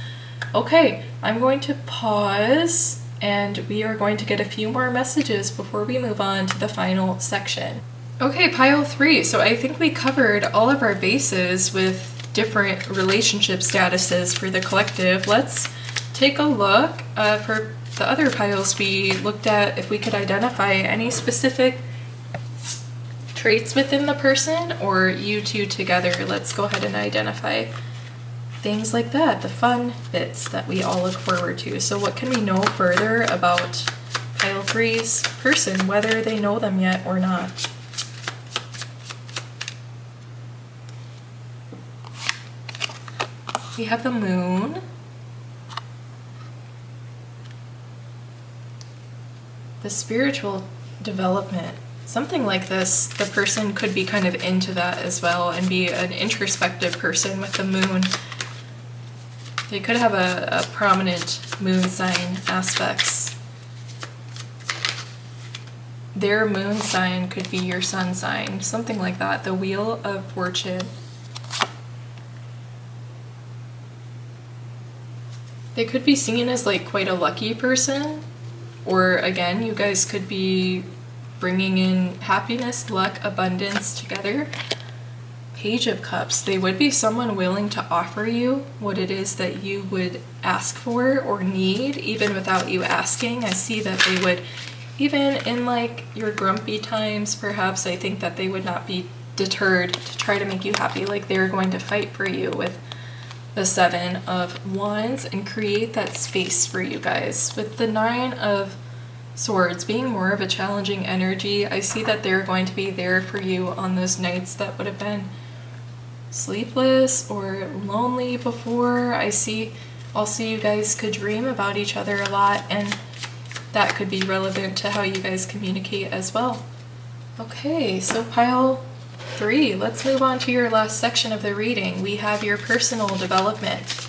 Okay, I'm going to pause and we are going to get a few more messages before we move on to the final section. Okay, pile 3. So I think we covered all of our bases with different relationship statuses for the collective. Let's take a look for the other piles. We looked at if we could identify any specific traits within the person or you two together. Let's go ahead and identify things like that, the fun bits that we all look forward to. So what can we know further about pile 3's person, whether they know them yet or not? We have the Moon. The spiritual development. Something like this, the person could be kind of into that as well and be an introspective person with the moon. They could have a prominent moon sign aspects. Their moon sign could be your sun sign, something like that. The Wheel of Fortune. They could be seen as like quite a lucky person, or again, you guys could be bringing in happiness, luck, abundance together. Page of Cups. They would be someone willing to offer you what it is that you would ask for or need, even without you asking. I see that they would, even in like your grumpy times, perhaps, I think that they would not be deterred to try to make you happy. Like they're going to fight for you with the Seven of Wands and create that space for you guys. With the Nine of Swords being more of a challenging energy, I see that they're going to be there for you on those nights that would have been sleepless or lonely before. I see also you guys could dream about each other a lot, and that could be relevant to how you guys communicate as well. Okay, so pile 3, let's move on to your last section of the reading. We have your personal development.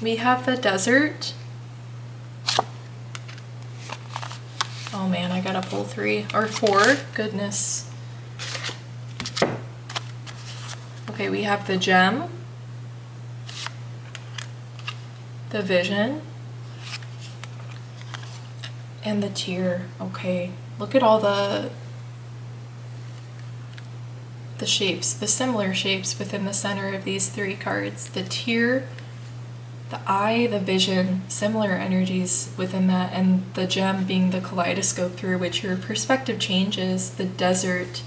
We have the Desert. Oh man, I gotta pull 3 or 4. Goodness. Okay, we have the Gem, the Vision, and the Tear. Okay, look at all the shapes, the similar shapes within the center of these 3 cards. The Tear, the Eye, the Vision, similar energies within that, and the Gem being the kaleidoscope through which your perspective changes. The Desert,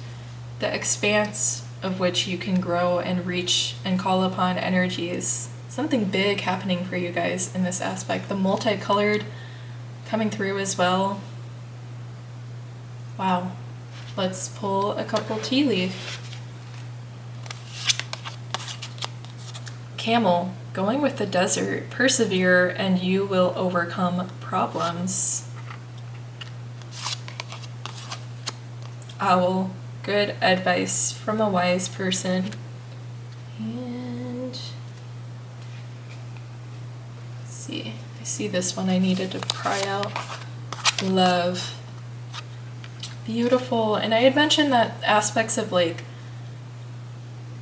the expanse of which you can grow and reach and call upon energies. Something big happening for you guys in this aspect. The multicolored coming through as well. Wow. Let's pull a couple tea leaf. Camel, going with the Desert. Persevere and you will overcome problems. Owl, good advice from a wise person. And let's see. I see this one I needed to pry out. Love. Beautiful. And I had mentioned that aspects of like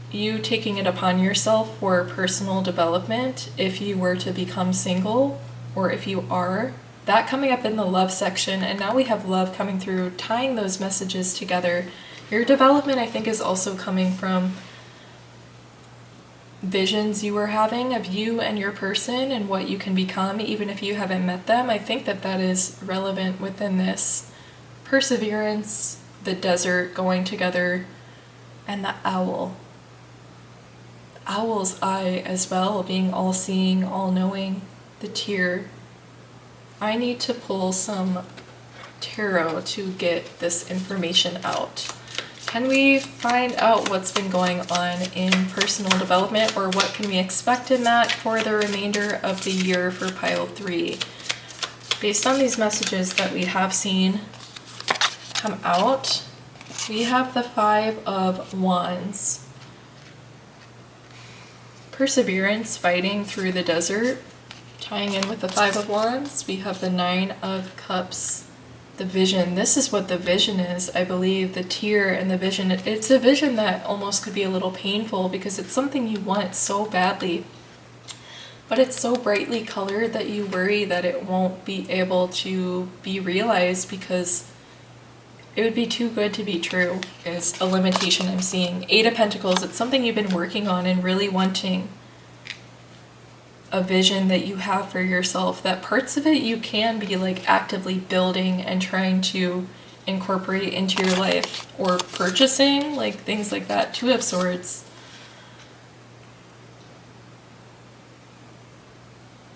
you taking it upon yourself for personal development if you were to become single, or if you are, that coming up in the love section. And now we have love coming through, tying those messages together. Your development, I think, is also coming from visions you were having of you and your person and what you can become, even if you haven't met them. I think that that is relevant within this. Perseverance, the Desert going together, and the Owl. The Owl's eye as well, being all-seeing, all-knowing. The Tear. I need to pull some tarot to get this information out. Can we find out what's been going on in personal development, or what can we expect in that for the remainder of the year for pile 3? Based on these messages that we have seen come out, we have the 5 of Wands. Perseverance, fighting through the desert. Tying in with the 5 of Wands, we have the 9 of Cups. The Vision. This is what the vision is, I believe. The Tear and the vision. It's a vision that almost could be a little painful because it's something you want so badly. But it's so brightly colored that you worry that it won't be able to be realized because it would be too good to be true, is a limitation I'm seeing. 8 of Pentacles. It's something you've been working on and really wanting. A vision that you have for yourself, that parts of it you can be like actively building and trying to incorporate into your life, or purchasing, like things like that. 2 of Swords.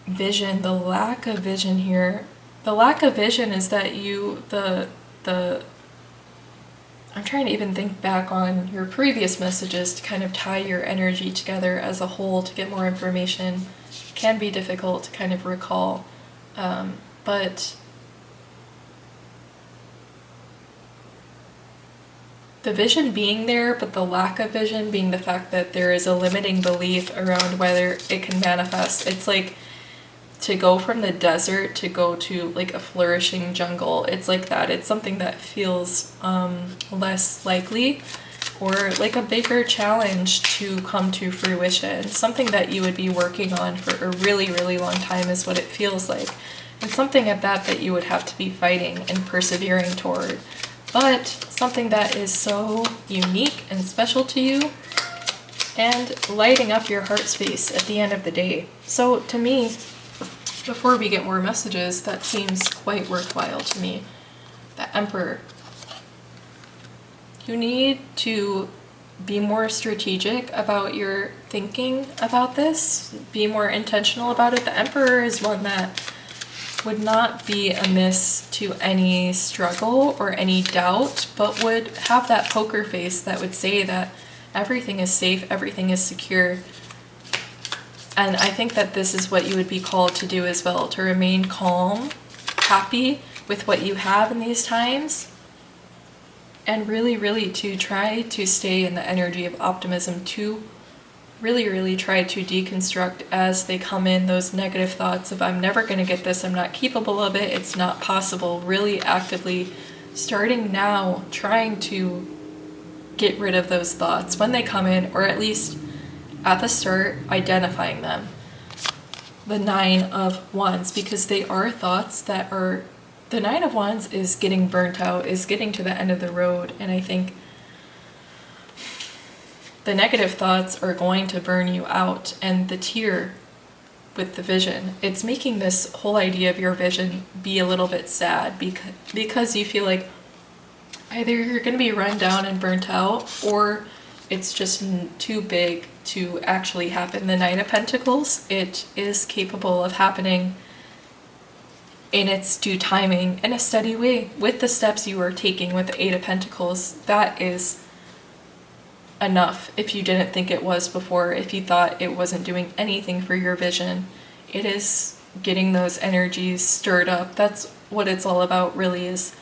Vision, the lack of vision here. The lack of vision is that you, the I'm trying to even think back on your previous messages to kind of tie your energy together as a whole to get more information. It can be difficult to kind of recall, but the vision being there, but the lack of vision being the fact that there is a limiting belief around whether it can manifest. It's like to go from the desert to go to like a flourishing jungle. It's like that. It's something that feels less likely, or like a bigger challenge to come to fruition. Something that you would be working on for a really, really long time is what it feels like. It's something at that you would have to be fighting and persevering toward. But something that is so unique and special to you and lighting up your heart space at the end of the day. So to me, before we get more messages, that seems quite worthwhile to me. The Emperor. You need to be more strategic about your thinking about this. Be more intentional about it. The Emperor is one that would not be amiss to any struggle or any doubt, but would have that poker face that would say that everything is safe, everything is secure. And I think that this is what you would be called to do as well, to remain calm, happy with what you have in these times, and really, really to try to stay in the energy of optimism, to really, really try to deconstruct as they come in those negative thoughts of I'm never going to get this, I'm not capable of it, it's not possible. Really actively starting now, trying to get rid of those thoughts when they come in, or at least at the start, identifying them. The 9 of Wands, because they are thoughts that are, the 9 of Wands is getting burnt out, is getting to the end of the road, and I think the negative thoughts are going to burn you out. And the tear with the vision, it's making this whole idea of your vision be a little bit sad, because you feel like either you're going to be run down and burnt out, or it's just too big to actually happen. The 9 of Pentacles, it is capable of happening in its due timing, in a steady way, with the steps you are taking with the 8 of Pentacles. That is enough. If you didn't think it was before, if you thought it wasn't doing anything for your vision, it is getting those energies stirred up. That's what it's all about, really, is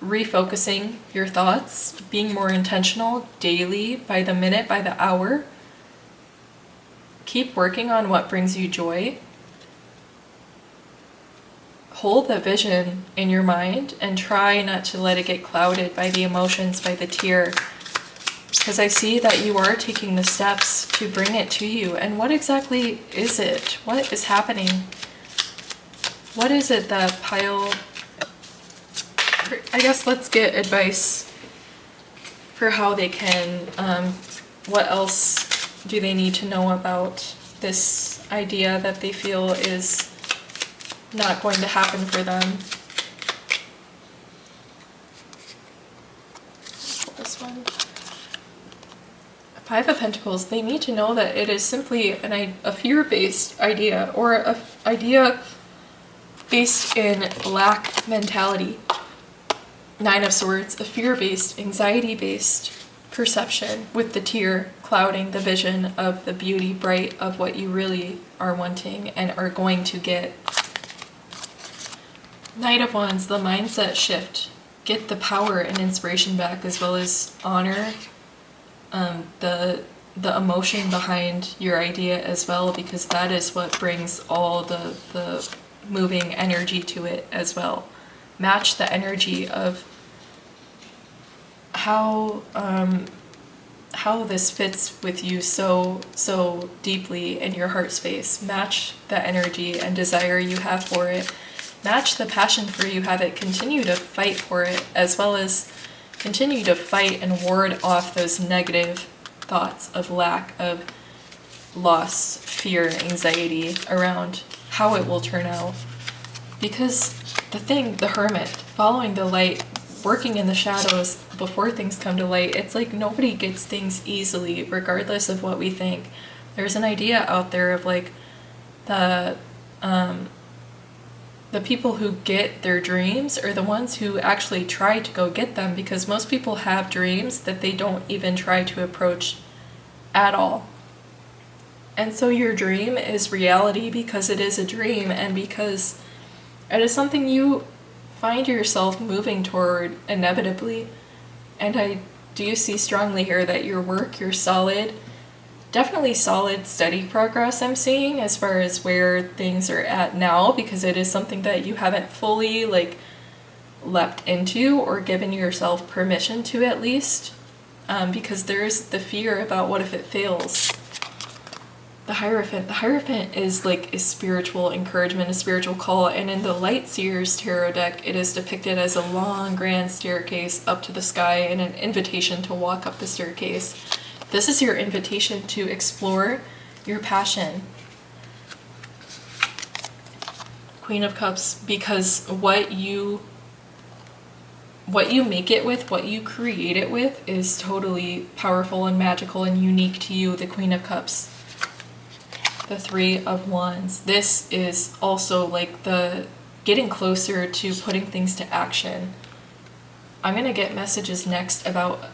refocusing your thoughts, being more intentional daily, by the minute, by the hour. Keep working on what brings you joy. Hold the vision in your mind and try not to let it get clouded by the emotions, by the tear. Because I see that you are taking the steps to bring it to you. And what exactly is it? What is happening? What is it that pile... I guess let's get advice for how they can, what else do they need to know about this idea that they feel is not going to happen for them. This one. 5 of Pentacles, they need to know that it is simply a fear-based idea, or an idea based in lack mentality. 9 of Swords, a fear-based, anxiety-based perception, with the tear clouding the vision of the beauty bright of what you really are wanting and are going to get. 9 of Wands, the mindset shift. Get the power and inspiration back, as well as honor the emotion behind your idea as well, because that is what brings all the moving energy to it as well. Match the energy of how this fits with you so deeply in your heart space. Match the energy and desire you have for it. Match the passion for you have it. Continue to fight for it, as well as continue to fight and ward off those negative thoughts of lack, of loss, fear, anxiety around how it will turn out. Because the Hermit, following the light, working in the shadows before things come to light, it's like nobody gets things easily, regardless of what we think. There's an idea out there of like the the people who get their dreams are the ones who actually try to go get them, because most people have dreams that they don't even try to approach at all. And so your dream is reality because it is a dream, and because it is something you find yourself moving toward inevitably. And I do see strongly here that your work, your solid, definitely solid, steady progress I'm seeing as far as where things are at now, because it is something that you haven't fully leapt into or given yourself permission to, at least, because there's the fear about what if it fails. The Hierophant is like a spiritual encouragement, a spiritual call, and in the Light Seers tarot deck, it is depicted as a long, grand staircase up to the sky and an invitation to walk up the staircase. This is your invitation to explore your passion. Queen of Cups, because what you make it with, what you create it with, is totally powerful and magical and unique to you, the Queen of Cups. The Three of Wands. This is also like the getting closer to putting things to action. I'm going to get messages next about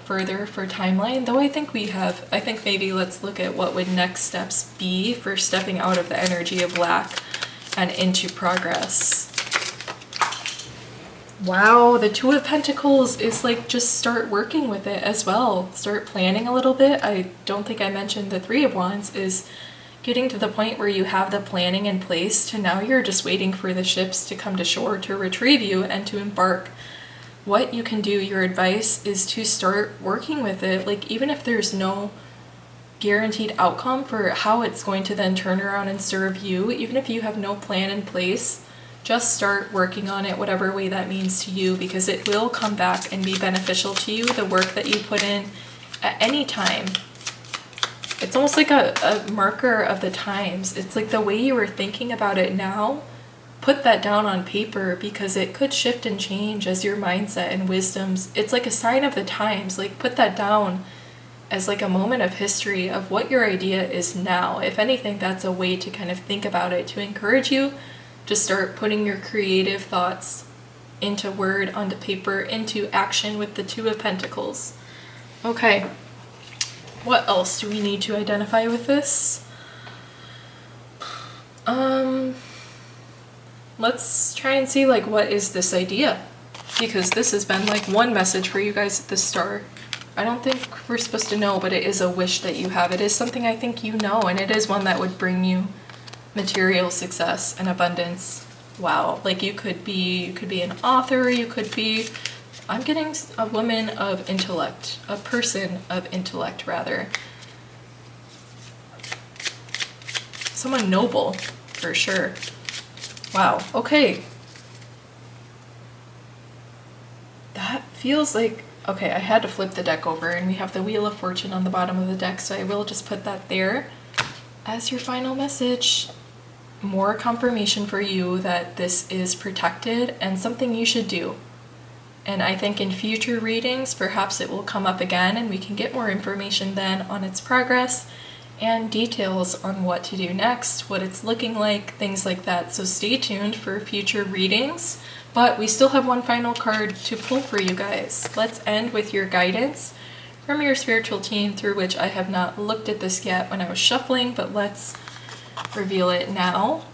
further for timeline, though I think maybe let's look at what would next steps be for stepping out of the energy of lack and into progress. Wow, the Two of Pentacles is like, just start working with it as well. Start planning a little bit. I don't think I mentioned the Three of Wands is getting to the point where you have the planning in place to now you're just waiting for the ships to come to shore to retrieve you and to embark. What you can do, your advice is to start working with it. Like, even if there's no guaranteed outcome for how it's going to then turn around and serve you, even if you have no plan in place, just start working on it, whatever way that means to you, because it will come back and be beneficial to you, the work that you put in at any time. It's almost like a marker of the times. It's like the way you were thinking about it now, put that down on paper, because it could shift and change as your mindset and wisdoms. It's like a sign of the times. Like, put that down as like a moment of history of what your idea is now. If anything, that's a way to kind of think about it, to encourage you to start putting your creative thoughts into word, onto paper, into action with the Two of Pentacles. Okay, what else do we need to identify with this? Let's try and see, like, what is this idea? Because this has been like one message for you guys at the start. I don't think we're supposed to know, but it is a wish that you have. It is something I think you know, and it is one that would bring you material success and abundance. Wow, like you could be an author, you could be, I'm getting a woman of intellect, a person of intellect rather. Someone noble, for sure. Wow, okay. That feels like, okay, I had to flip the deck over, and we have the Wheel of Fortune on the bottom of the deck, so I will just put that there as your final message. More confirmation for you that this is protected and something you should do. And I think in future readings, perhaps it will come up again and we can get more information then on its progress and details on what to do next, what it's looking like, things like that. So stay tuned for future readings, but we still have one final card to pull for you guys. Let's end with your guidance from your spiritual team, through which I have not looked at this yet when I was shuffling, but let's reveal it now.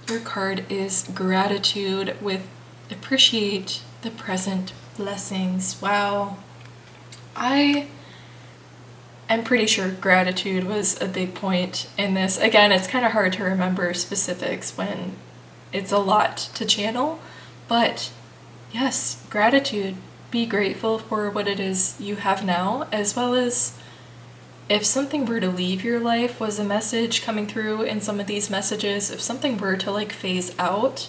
Your card is Gratitude with Appreciate the Present Blessings. Wow. I'm pretty sure gratitude was a big point in this. Again, it's kind of hard to remember specifics when it's a lot to channel, but yes, gratitude. Be grateful for what it is you have now, as well as if something were to leave your life, was a message coming through in some of these messages. If something were to like phase out,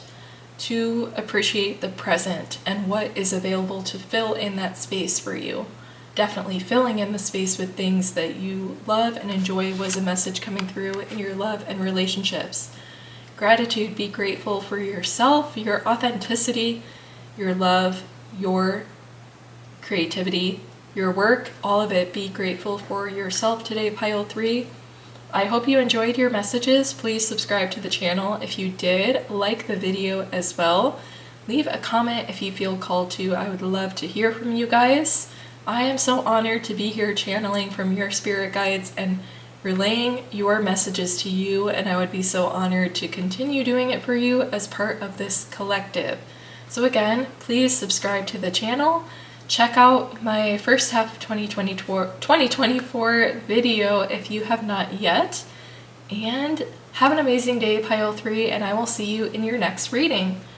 to appreciate the present and what is available to fill in that space for you. Definitely filling in the space with things that you love and enjoy was a message coming through in your love and relationships. Gratitude, be grateful for yourself, your authenticity, your love, your creativity, your work, all of it. Be grateful for yourself today, pile 3. I hope you enjoyed your messages. Please subscribe to the channel if you did. Like the video as well. Leave a comment if you feel called to. I would love to hear from you guys. I am so honored to be here channeling from your spirit guides and relaying your messages to you, and I would be so honored to continue doing it for you as part of this collective. So again, please subscribe to the channel. Check out my first half of 2024 video if you have not yet. And have an amazing day, Pile 3, and I will see you in your next reading.